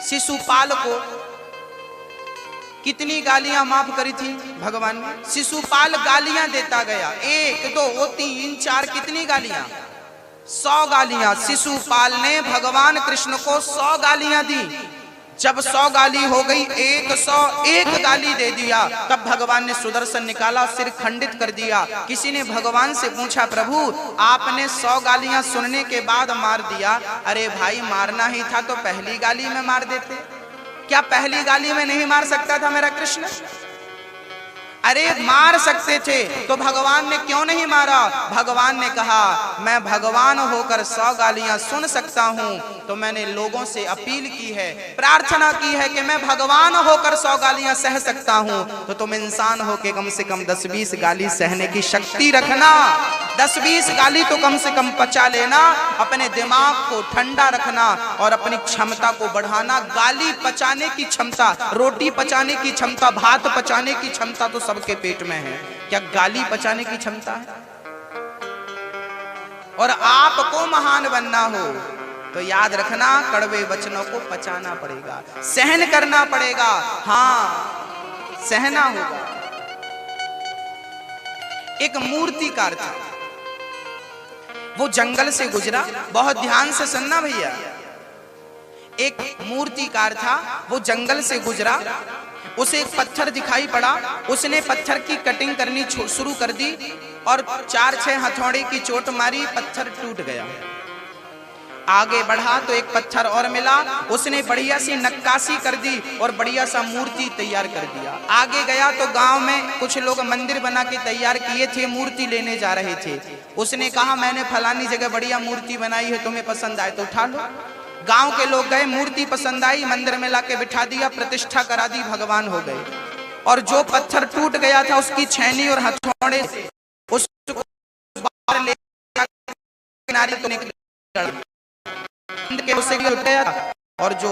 शिशुपाल को कितनी गालियां माफ करी थी? भगवान ने शिशुपाल गालियां देता गया, 1 2 3 4 कितनी गालियां? 100 गालियां। शिशुपाल ने भगवान कृष्ण को 100 गालियां दी। जब 100 गाली हो गई, 101 गाली दे दिया, तब भगवान ने सुदर्शन निकाला, सिर खंडित कर दिया। किसी ने भगवान से पूछा, प्रभु आपने 100 गालियां सुनने के बाद मार दिया। अरे भाई मारना ही था तो पहली गाली में मार देते, क्या पहली गाली में नहीं मार सकता था मेरा कृष्ण? अरे मार सकते थे तो भगवान ने क्यों नहीं मारा? भगवान ने कहा मैं भगवान होकर 100 गालियां सुन सकता हूं, तो मैंने लोगों से अपील की है, प्रार्थना की है कि मैं भगवान होकर 100 गालियां सह सकता हूं, तो तुम इंसान हो के कम से कम 10-20 गाली सहने की शक्ति रखना। 10-20 गाली तो कम से कम पचा लेना, अपने दिमाग को ठंडा रखना और अपनी क्षमता को बढ़ाना। गाली पचाने की क्षमता, रोटी पचाने की क्षमता, भात पचाने की क्षमता तो सबके पेट में है, क्या गाली पचाने की क्षमता है? और आपको महान बनना हो तो याद रखना, कड़वे वचनों को पचाना पड़ेगा, सहन करना पड़ेगा। हाँ सहना होगा। एक मूर्तिकार था, वो जंगल से गुजरा, बहुत ध्यान से सुनना भैया। एक मूर्तिकार था, वो जंगल से गुजरा, उसे एक पत्थर दिखाई पड़ा, उसने पत्थर की कटिंग करनी शुरू कर दी और 4-6 हथौड़े की चोट मारी, पत्थर टूट गया। आगे बढ़ा तो एक पत्थर और मिला, उसने बढ़िया सी नक्काशी कर दी और बढ़िया सा मूर्ति तैयार कर दिया। आगे गया तो गांव में कुछ लोग मंदिर बना के तैयार किए थे, मूर्ति लेने जा रहे थे। उसने कहा मैंने फलानी जगह बढ़िया मूर्ति बनाई है, तुम्हें पसंद आए तो उठा लो। गांव के लोग गए, मूर्ति पसंद आई, मंदिर में लाके बिठा दिया, प्रतिष्ठा करा दी, भगवान हो गए। और जो पत्थर टूट गया था उसकी छैनी और हथौड़े से उसको बाहर ले किनारे तो निकल के उसे गया, और जो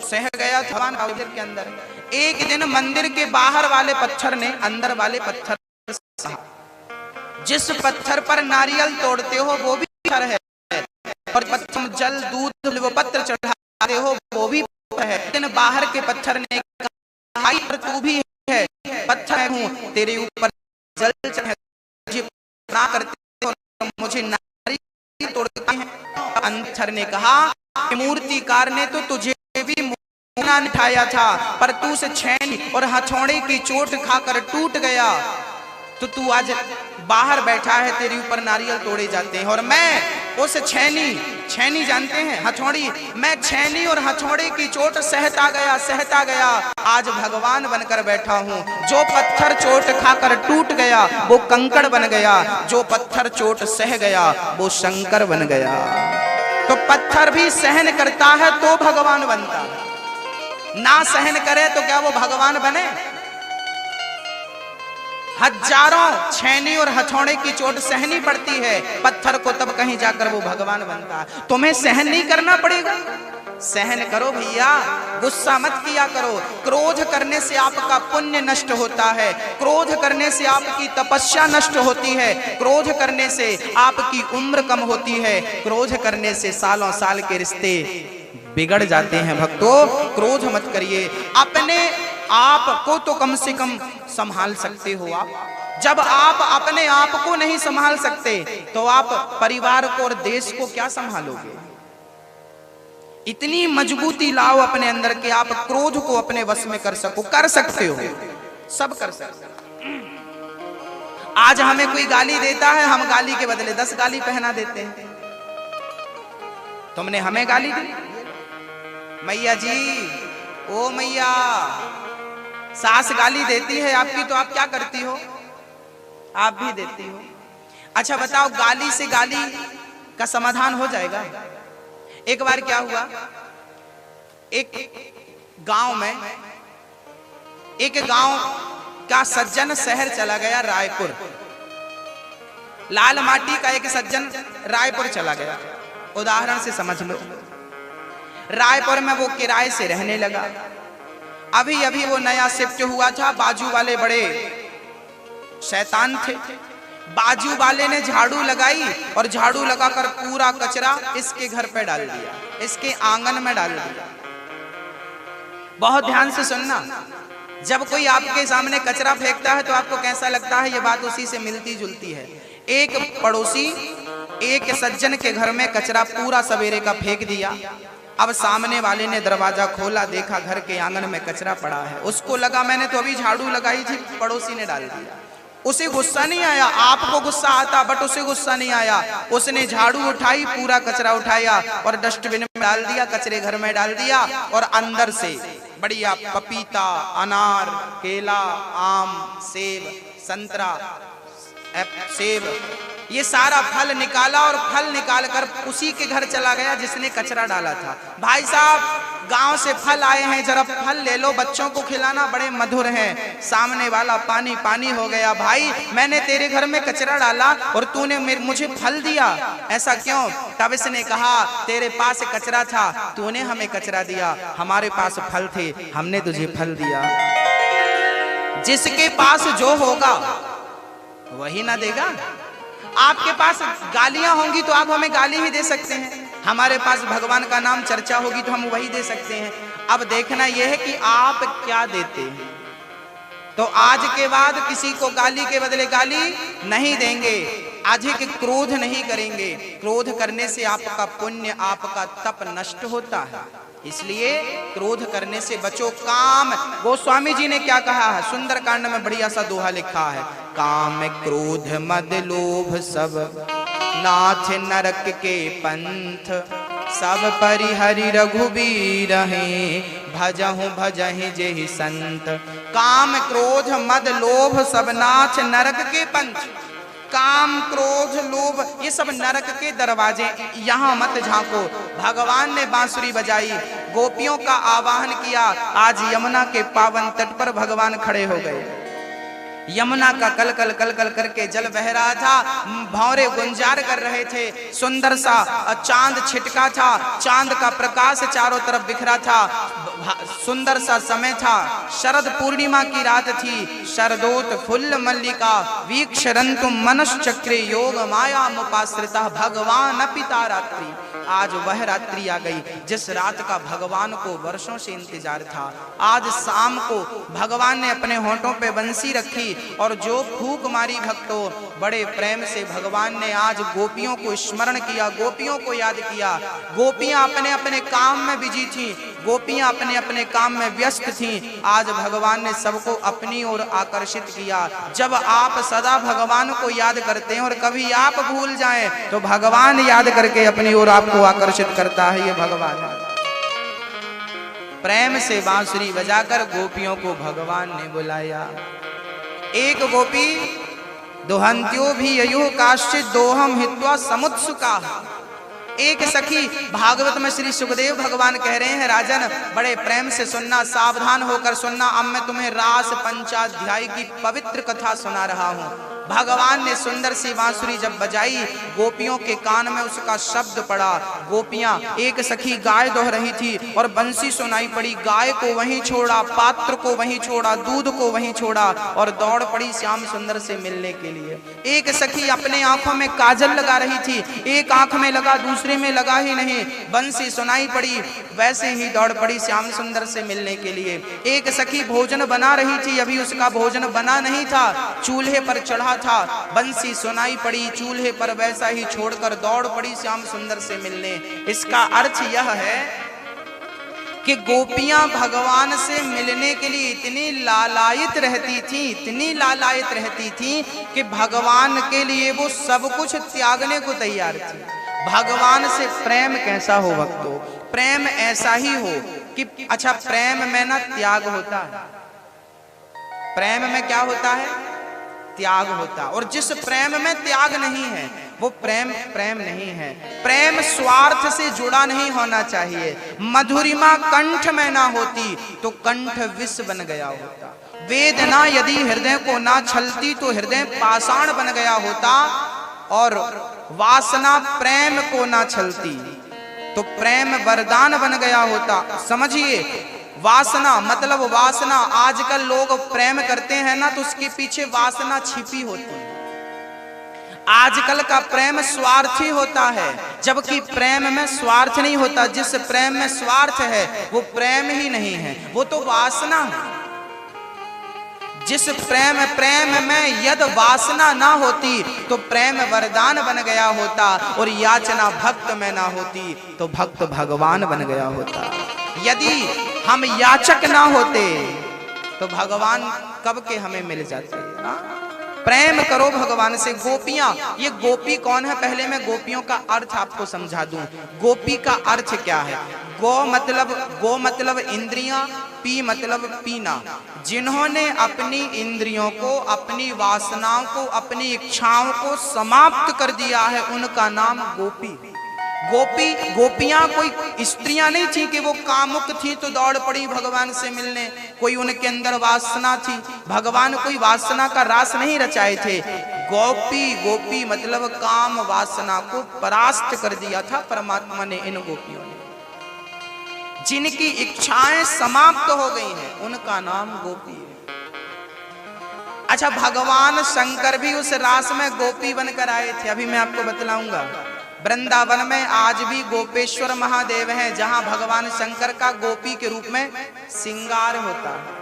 सह गया था मंदिर के अंदर। एक दिन मंदिर के बाहर वाले पत्थर ने अंदर वाले पत्थर से, जिस पत्थर पर नारियल तोड़ते हो वो भी पत्थर है, और पत्थर जल दूध वो पत्र चढ़ाते हो वो भी है। लेकिन बाहर के पत्थर ने कहा पर तू भी है, पत्थर हूँ, तेरे ऊपर जल चढ़ाते ना करते हो, मुझे नारियल तोड़ते हैं। पत्थर ने कहा कि मूर्तिकार ने तो तुझे भी मुंह उठाया था, पर तू से छैनी और हथौड़े की चोट खाकर टूट गया, तो तू आज बाहर बैठा है, तेरे ऊपर नारियल तोड़े जाते हैं। और मैं उस छैनी जानते हैं, हथौड़ी, मैं छैनी और हथौड़े की चोट सहता गया, आज भगवान बनकर बैठा हूँ। जो पत्थर चोट खाकर टूट गया वो कंकड़ बन गया, जो पत्थर चोट सह गया वो शंकर बन गया। तो पत्थर भी सहन करता है तो भगवान बनता है, ना सहन करे तो क्या वो भगवान बने? हजारों छैनी और हथौड़े की चोट सहनी पड़ती है पत्थर को, तब कहीं जाकर वो भगवान बनता है। तुम्हें सहन नहीं करना पड़ेगा, सहन करो भैया, गुस्सा मत किया करो। क्रोध करने से आपका पुण्य नष्ट होता है, क्रोध करने से आपकी तपस्या नष्ट होती है, क्रोध करने से आपकी उम्र कम होती है, क्रोध करने से सालों साल के रिश्ते बिगड़ जाते हैं। भक्तों क्रोध मत करिए, अपने आपको तो कम से कम संभाल सकते हो आप। जब आप अपने आप को नहीं संभाल सकते तो आप परिवार को और देश को क्या संभालोगे? इतनी मजबूती लाओ अपने अंदर के आप क्रोध को अपने वश में कर सको। कर सकते हो, सब कर सकते हो। आज हमें कोई गाली देता है, हम गाली के बदले 10 गाली पहना देते हैं। तुमने हमें गाली दी, मैया जी, ओ मैया, सास गाली देती है आपकी तो आप क्या करती हो? आप भी देती हो। अच्छा बताओ, गाली से गाली का समाधान हो जाएगा? एक बार क्या हुआ, एक गांव में एक गांव का सज्जन शहर चला गया, रायपुर। लाल माटी का एक सज्जन रायपुर चला गया। उदाहरण से समझ लो, रायपुर में वो किराए से रहने लगा। अभी अभी वो नया शिफ्ट हुआ था। बाजू वाले बड़े शैतान थे। बाजू वाले ने झाड़ू लगाई और झाड़ू लगाकर पूरा कचरा इसके घर पे डाल दिया, इसके आंगन में डाल दिया। बहुत ध्यान से सुनना, जब कोई आपके सामने कचरा फेंकता है तो आपको कैसा लगता है? ये बात उसी से मिलती जुलती है। एक पड़ोसी एक सज्जन के घर में कचरा पूरा सवेरे का फेंक दिया। अब सामने वाले ने दरवाजा खोला, देखा घर के आंगन में कचरा पड़ा है। उसको लगा मैंने तो अभी झाड़ू लगाई थी, पड़ोसी ने डाल दिया। उसे गुस्सा नहीं आया। आपको गुस्सा आता, बट उसे गुस्सा नहीं आया। उसने झाड़ू उठाई, पूरा कचरा उठाया और डस्टबिन में डाल दिया, कचरे घर में डाल दिया। और अंदर से बढ़िया पपीता, अनार, केला, आम, सेब, संतरा, सेब, ये सारा फल निकाला और फल निकालकर उसी के घर चला गया जिसने कचरा डाला था। भाई साहब, गांव से फल आए हैं, जरा फल ले लो, बच्चों को खिलाना, बड़े मधुर हैं। सामने वाला पानी पानी हो गया। भाई, मैंने तेरे घर में कचरा डाला और तूने मुझे फल दिया, ऐसा क्यों? तब इसने कहा, तेरे पास कचरा था, तूने हमें कचरा दिया, हमारे पास फल थे, हमने तुझे फल दिया। जिसके पास जो होगा वही ना देगा। आपके पास गालियां होंगी तो आप हमें गाली ही दे सकते हैं, हमारे पास भगवान का नाम चर्चा होगी तो हम वही दे सकते हैं। अब देखना यह है कि आप क्या देते हैं। तो आज के बाद किसी को गाली के बदले गाली नहीं देंगे, अधिक क्रोध नहीं करेंगे। क्रोध करने से आपका पुण्य, आपका तप नष्ट होता है, इसलिए क्रोध करने से बचो। काम, गोस्वामी जी ने क्या कहा है, सुंदरकांड में बढ़िया सा दोहा लिखा है, काम क्रोध मद लोभ सब नाथ नरक के पंथ, सब परिहरि रघुबीर हैं भजहु भजहि जेहि संत। काम क्रोध मद लोभ सब नाथ नरक के पंथ। काम, क्रोध, लोभ, ये सब नरक के दरवाजे, यहाँ मत झांको। भगवान ने बांसुरी बजाई, गोपियों का आवाहन किया। आज यमुना के पावन तट पर भगवान खड़े हो गए। यमुना का कल कल कल कल करके जल बह रहा था, भौरे गुंजार कर रहे थे। सुंदर सा चांद छिटका था, चांद का प्रकाश चारों तरफ बिखरा था। सुंदर सा समय था, शरद पूर्णिमा की रात थी। शरदोत फुल्ल मल्लिका वीक्षरन्तु मनश्चक्रे योग माया मुपाश्रिता भगवान पिता रात्रि। आज वह रात्रि आ गई जिस रात का भगवान को वर्षों से इंतजार था। आज शाम को भगवान ने अपने होंठों पे बंसी रखी और जो फूंक मारी भक्तों, बड़े प्रेम से भगवान ने आज गोपियों को स्मरण किया, गोपियों को याद किया। गोपियां अपने अपने काम में बिजी थीं, गोपियां अपने अपने काम में व्यस्त थीं। आज भगवान ने सबको अपनी ओर आकर्षित किया। जब आप सदा भगवान को याद करते हैं और कभी आप भूल जाएं तो भगवान याद करके अपनी ओर आपको आकर्षित करता है। ये भगवान प्रेम से बांसुरी बजाकर गोपियों को भगवान ने बुलाया। एक गोपी दोहंत्यो भी ययुः काश्चित् दोहम हित्वा समुत्सुका। एक सखी, भागवत में श्री सुखदेव भगवान कह रहे हैं, राजन बड़े प्रेम से सुनना, सावधान होकर सुनना। अब मैं तुम्हें रास पंचाध्याय की पवित्र कथा सुना रहा हूँ। भगवान ने सुंदर सी बांसुरी जब बजाई, गोपियों के कान में उसका शब्द पड़ा। गोपियां, एक सखी गाय दोह रही थी और बंसी सुनाई पड़ी। गाय को वहीं छोड़ा, पात्र को वहीं छोड़ा, दूध को वहीं छोड़ा और दौड़ पड़ी श्याम सुंदर से मिलने के लिए। एक सखी अपने आंखों में काजल लगा रही थी, एक आंख में लगा, दूसरे में लगा ही नहीं। बंसी सुनाई पड़ी, वैसे ही दौड़ पड़ी श्याम सुंदर से मिलने के लिए। एक सखी भोजन बना रही थी, अभी उसका भोजन बना नहीं था, चूल्हे पर चढ़ा था। बंसी सुनाई पड़ी, चूल्हे पर वैसा ही छोड़कर दौड़ पड़ी श्याम सुंदर से मिलने। इसका अर्थ यह है कि गोपियां भगवान से मिलने के लिए इतनी लालायित रहती थी, इतनी लालायित रहती थी कि भगवान के लिए वो सब कुछ त्यागने को तैयार थी। भगवान से प्रेम कैसा हो भक्तों? प्रेम ऐसा ही हो कि अच्छा, प्रेम में ना त्याग होता है, प्रेम में क्या होता है? त्याग होता। और जिस प्रेम में त्याग नहीं है वो प्रेम प्रेम नहीं है। प्रेम स्वार्थ से जुड़ा नहीं होना चाहिए। मधुरिमा कंठ में ना होती तो कंठ विष बन गया होता। वेदना यदि हृदय को ना छलती तो हृदय पाषाण बन गया होता। और वासना प्रेम को ना छलती तो प्रेम वरदान बन गया होता। समझिए, वासना मतलब वासना, आजकल लोग प्रेम करते हैं ना तो उसके पीछे वासना छिपी होती है। आजकल का प्रेम स्वार्थी होता है, जबकि प्रेम में स्वार्थ नहीं होता। जिस प्रेम में स्वार्थ है वो प्रेम ही नहीं है, वो तो वासना है। जिस प्रेम में यद वासना ना होती तो प्रेम वरदान बन गया होता, और याचना भक्त में ना होती तो भक्त भगवान बन गया होता। यदि हम याचक ना होते तो भगवान कब के हमें मिल जाते। प्रेम करो भगवान से। गोपियां, ये गोपी कौन है? पहले मैं गोपियों का अर्थ आपको समझा दूं। गोपी का अर्थ क्या है? गो मतलब इंद्रियां, पी मतलब पीना। जिन्होंने अपनी इंद्रियों को, अपनी वासनाओं को, अपनी इच्छाओं को समाप्त कर दिया है उनका नाम गोपी। गोपियां कोई स्त्रियां नहीं थी कि वो कामुक थी तो दौड़ पड़ी भगवान से मिलने। कोई उनके अंदर वासना थी, भगवान कोई वासना का रास नहीं रचाए थे। गोपी मतलब काम वासना को परास्त कर दिया था परमात्मा ने इन गोपियों ने। जिनकी इच्छाएं समाप्त हो गई हैं उनका नाम गोपी है। अच्छा, भगवान शंकर भी उस रास में गोपी बनकर आए थे, अभी मैं आपको बतलाऊंगा। वृंदावन में आज भी गोपेश्वर महादेव हैं, जहां भगवान शंकर का गोपी के रूप में श्रृंगार होता है।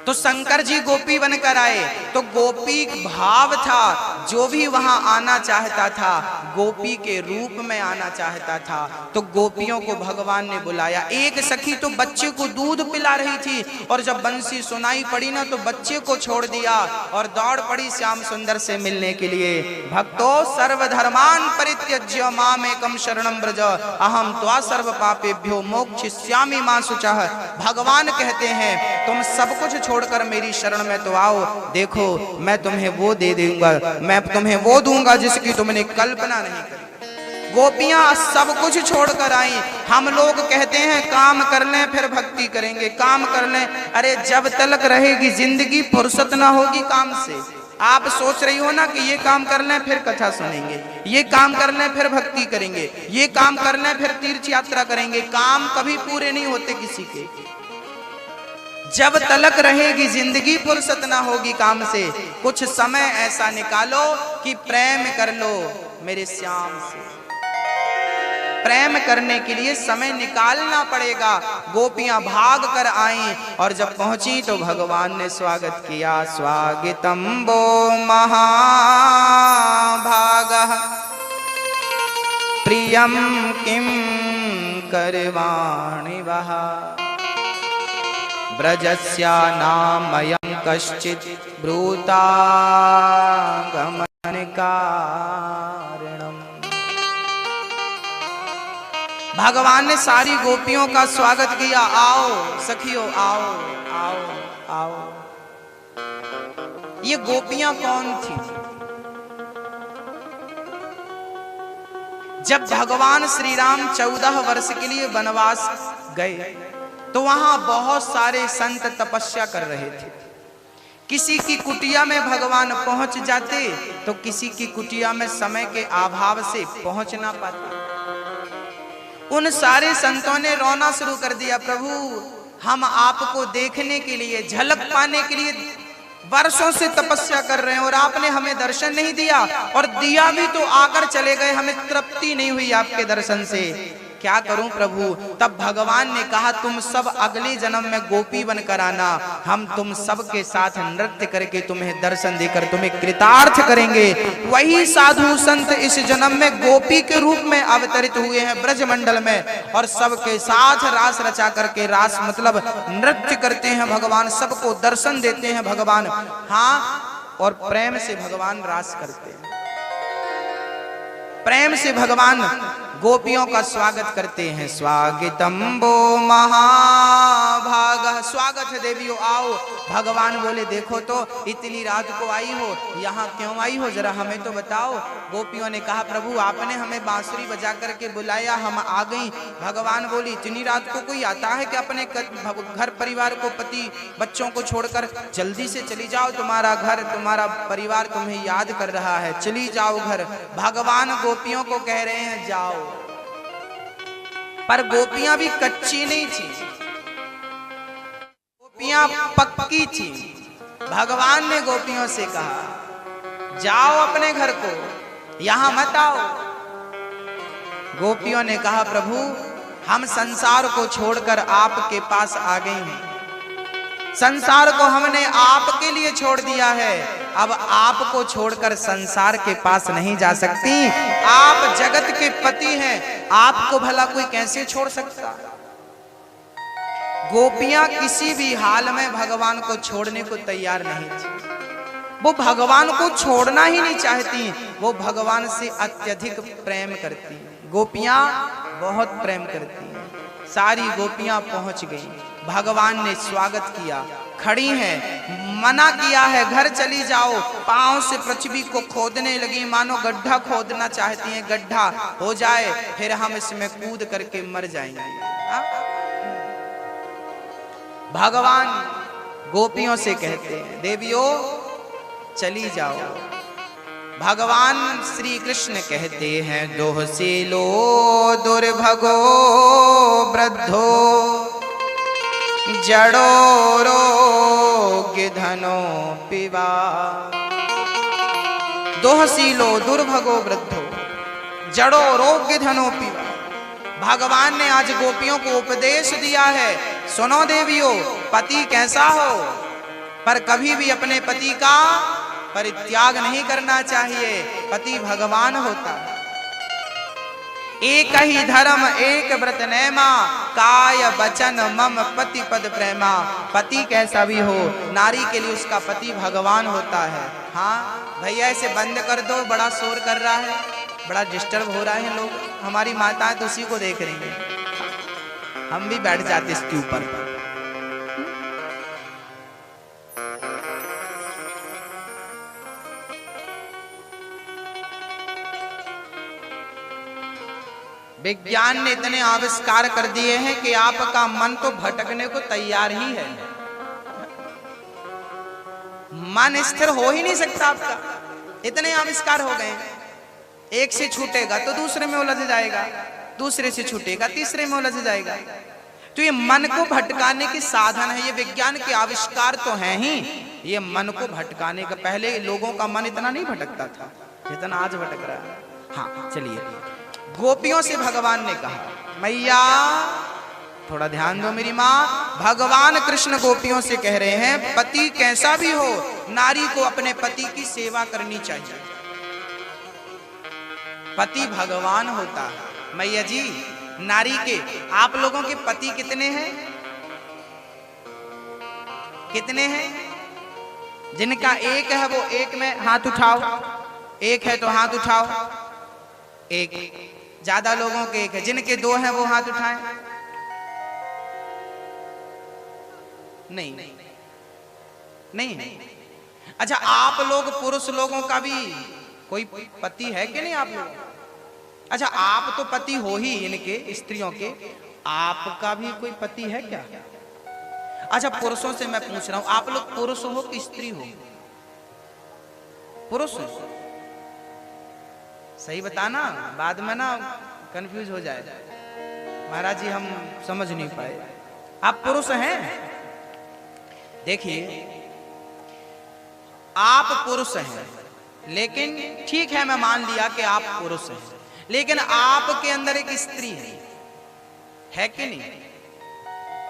तो शंकर जी गोपी बनकर आए तो गोपी भाव था। जो भी वहां आना चाहता था गोपी के रूप में आना चाहता था, तो गोपियों को भगवान ने बुलाया। एक सखी तो बच्चे को दूध पिला रही थी और जब बंसी सुनाई पड़ी ना तो बच्चे को छोड़ दिया और दौड़ पड़ी श्याम सुंदर से मिलने के लिए। भक्तों, सर्वधर्मान परित्यज्य मामेकं शरणं व्रज अहम त्वा सर्व पापेभ्यो मोक्षयिष्यामि मा शुचः। भगवान कहते हैं तुम सब कुछ छोड़कर मेरी शरण में तो आओ, देखो मैं तुम्हें वो दे दूंगा, मैं तुम्हें वो दूंगा जिसकी तुमने कल्पना नहीं करी। गोपियां सब कुछ छोड़कर आई। हम लोग कहते हैं काम कर लें फिर भक्ति करेंगे, काम कर लें। अरे जब तक रहेगी जिंदगी फुर्सत ना होगी काम से। आप सोच रही हो ना कि ये काम कर लें फिर कथा सुनेंगे, ये काम कर लें फिर भक्ति करेंगे, ये काम कर लें फिर तीर्थ यात्रा करेंगे। काम कभी पूरे नहीं होते किसी के। जब तलक रहेगी जिंदगी फुर्सत ना होगी काम से। कुछ समय ऐसा निकालो कि प्रेम कर लो मेरे श्याम से। प्रेम करने के लिए समय निकालना पड़ेगा। गोपियां भाग कर आईं और जब पहुंची तो भगवान ने स्वागत किया। स्वागतम वो महाभागः प्रियम किम करवाणि वः ब्रजस्या नामयं कश्चित् ब्रूतागमन कारणम्। भगवान ने सारी गोपियों का स्वागत किया। आओ सखियों, आओ आओ आओ। ये गोपियां कौन थी? जब भगवान श्री राम 14 वर्ष के लिए वनवास गए तो वहां बहुत सारे संत तपस्या कर रहे थे। किसी की कुटिया में भगवान पहुंच जाते तो किसी की कुटिया में समय के अभाव से पहुंच ना पाते। उन सारे संतों ने रोना शुरू कर दिया, प्रभु हम आपको देखने के लिए, झलक पाने के लिए वर्षों से तपस्या कर रहे हैं और आपने हमें दर्शन नहीं दिया, और दिया भी तो आकर चले गए, हमें तृप्ति नहीं हुई आपके दर्शन से, क्या करूं प्रभु। तब भगवान ने कहा तुम सब अगले जन्म में गोपी बनकर आना, हम तुम सब के साथ नृत्य करके तुम्हें दर्शन देकर तुम्हें कृतार्थ करेंगे। वही साधु संत इस जन्म में गोपी के रूप में अवतरित हुए हैं ब्रजमंडल में, और सबके साथ रास रचा करके, रास मतलब नृत्य करते हैं भगवान, सबको दर्शन देते हैं भगवान। हाँ, और प्रेम से भगवान रास करते हैं, प्रेम से भगवान गोपियों का स्वागत करते हैं। स्वागतम वो महाभाग, स्वागत है देवियों, आओ। भगवान बोले देखो तो इतनी रात को आई हो, यहाँ क्यों आई हो, जरा हमें तो बताओ। गोपियों ने कहा प्रभु आपने हमें बांसुरी बजा करके बुलाया, हम आ गई। भगवान बोली इतनी रात को कोई आता है कि अपने घर परिवार को, पति बच्चों को छोड़कर, जल्दी से चली जाओ, तुम्हारा घर तुम्हारा परिवार तुम्हें याद कर रहा है, चली जाओ घर। भगवान गोपियों को कह रहे हैं जाओ, पर गोपियां भी कच्ची नहीं थी, गोपियां पक्की थी। भगवान ने गोपियों से कहा जाओ अपने घर को, यहां मत आओ। गोपियों ने कहा प्रभु हम संसार को छोड़कर आपके पास आ गए हैं, संसार को हमने आपके लिए छोड़ दिया है, अब आपको छोड़कर संसार के पास नहीं जा सकती। आप जगत के पति हैं, आपको भला कोई कैसे छोड़ सकता। गोपियां किसी भी हाल में भगवान को छोड़ने को तैयार नहीं थी, वो भगवान को छोड़ना ही नहीं चाहती, वो भगवान से अत्यधिक प्रेम करती। गोपियां बहुत प्रेम करती हैं। सारी गोपियां पहुंच गईं, भगवान ने स्वागत किया, खड़ी हैं, मना किया है घर चली जाओ, पांव से पृथ्वी को खोदने लगी, मानो गड्ढा खोदना चाहती हैं, गड्ढा हो जाए फिर हम इसमें कूद करके मर जाएंगे। भगवान गोपियों से कहते हैं देवियों चली जाओ। भगवान श्री कृष्ण कहते हैं दोहसीलो दुर्भगो वृद्धो जड़ो रोग्य धनो पिवा। दोहसीलो दुर्भगो वृद्धो जड़ो रोग्य धनो पिवा। भगवान ने आज गोपियों को उपदेश दिया है, सुनो देवियों, पति कैसा हो पर कभी भी अपने पति का परित्याग नहीं करना चाहिए। पति भगवान होता है। एक ही धर्म एक व्रत नेमा, काय वचन मम पति पद प्रेमा। पति कैसा भी हो, नारी के लिए उसका पति भगवान होता है। हाँ भैया इसे बंद कर दो, बड़ा शोर कर रहा है, बड़ा डिस्टर्ब हो रहा है लोग, हमारी माताएं तो उसी को देख रही हैं, हम भी बैठ जाते इसके ऊपर। विज्ञान ने इतने आविष्कार कर दिए हैं कि आपका मन तो भटकने को तैयार ही है, मन स्थिर हो ही नहीं सकता आपका, इतने आविष्कार हो गए। एक से छूटेगा तो दूसरे में उलझ जाएगा, दूसरे से छूटेगा तीसरे में उलझ जाएगा। तो ये मन को भटकाने के साधन है, ये विज्ञान के आविष्कार तो हैं ही, ये मन को भटकाने का। पहले लोगों का मन इतना नहीं भटकता था जितना आज भटक रहा है। हाँ चलिए, गोपियों से भगवान ने कहा मैया थोड़ा ध्यान दो मेरी माँ। भगवान कृष्ण गोपियों से कह रहे हैं पति कैसा भी हो, नारी को अपने पति की सेवा करनी चाहिए। पति भगवान होता है। मैया जी नारी के, आप लोगों के पति कितने हैं? कितने हैं? जिनका एक है वो एक में हाथ उठाओ, एक है तो हाथ उठाओ। एक, ज्यादा लोगों के एक है। जिनके दो हैं वो हाथ उठाएं। नहीं नहीं। अच्छा आप लोग पुरुष लोगों का भी कोई पति है कि नहीं आप लोग? अच्छा आप तो पति हो ही इनके, स्त्रियों के, आपका भी कोई पति है क्या? अच्छा पुरुषों से मैं पूछ रहा हूं, आप लोग पुरुष हो कि स्त्री हो? पुरुष हो? सही बताना, बाद में ना कंफ्यूज हो जाए, महाराज जी हम समझ नहीं पाए। आप पुरुष हैं? देखिए आप पुरुष हैं, लेकिन ठीक है मैं मान लिया कि आप पुरुष हैं, लेकिन आपके अंदर एक स्त्री है कि नहीं?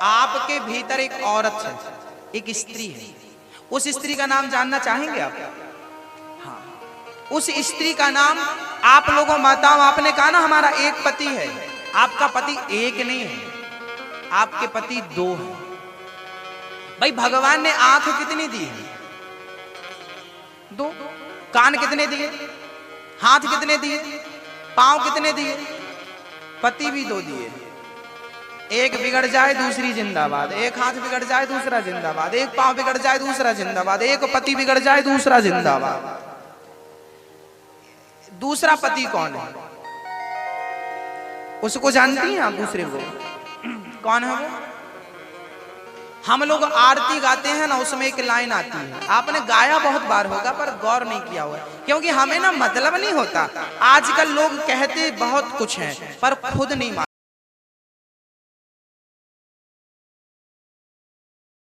आपके भीतर एक औरत है, एक स्त्री है। उस स्त्री का नाम जानना चाहेंगे आप? हाँ, उस स्त्री का नाम आप लोगों माताओं, आपने कहा ना हमारा एक पति है, आपका पति एक नहीं है, आपके पति दो हैं। भाई भगवान ने आंख कितनी दी है? दो। कान कितने दिए? हाथ कितने दिए? पांव कितने दिए? पति भी दो दिए। एक बिगड़ जाए दूसरी जिंदाबाद, एक हाथ बिगड़ जाए दूसरा जिंदाबाद, एक पांव बिगड़ जाए दूसरा जिंदाबाद, एक पति बिगड़ जाए दूसरा जिंदाबाद। दूसरा पति कौन है? उसको जानती हैं आप? दूसरे को कौन है वो? हम लोग आरती गाते हैं ना, उसमें एक लाइन आती है, आपने गाया बहुत बार होगा पर गौर नहीं किया हुआ, क्योंकि हमें ना मतलब नहीं होता। आजकल लोग कहते बहुत कुछ हैं पर खुद नहीं मानते।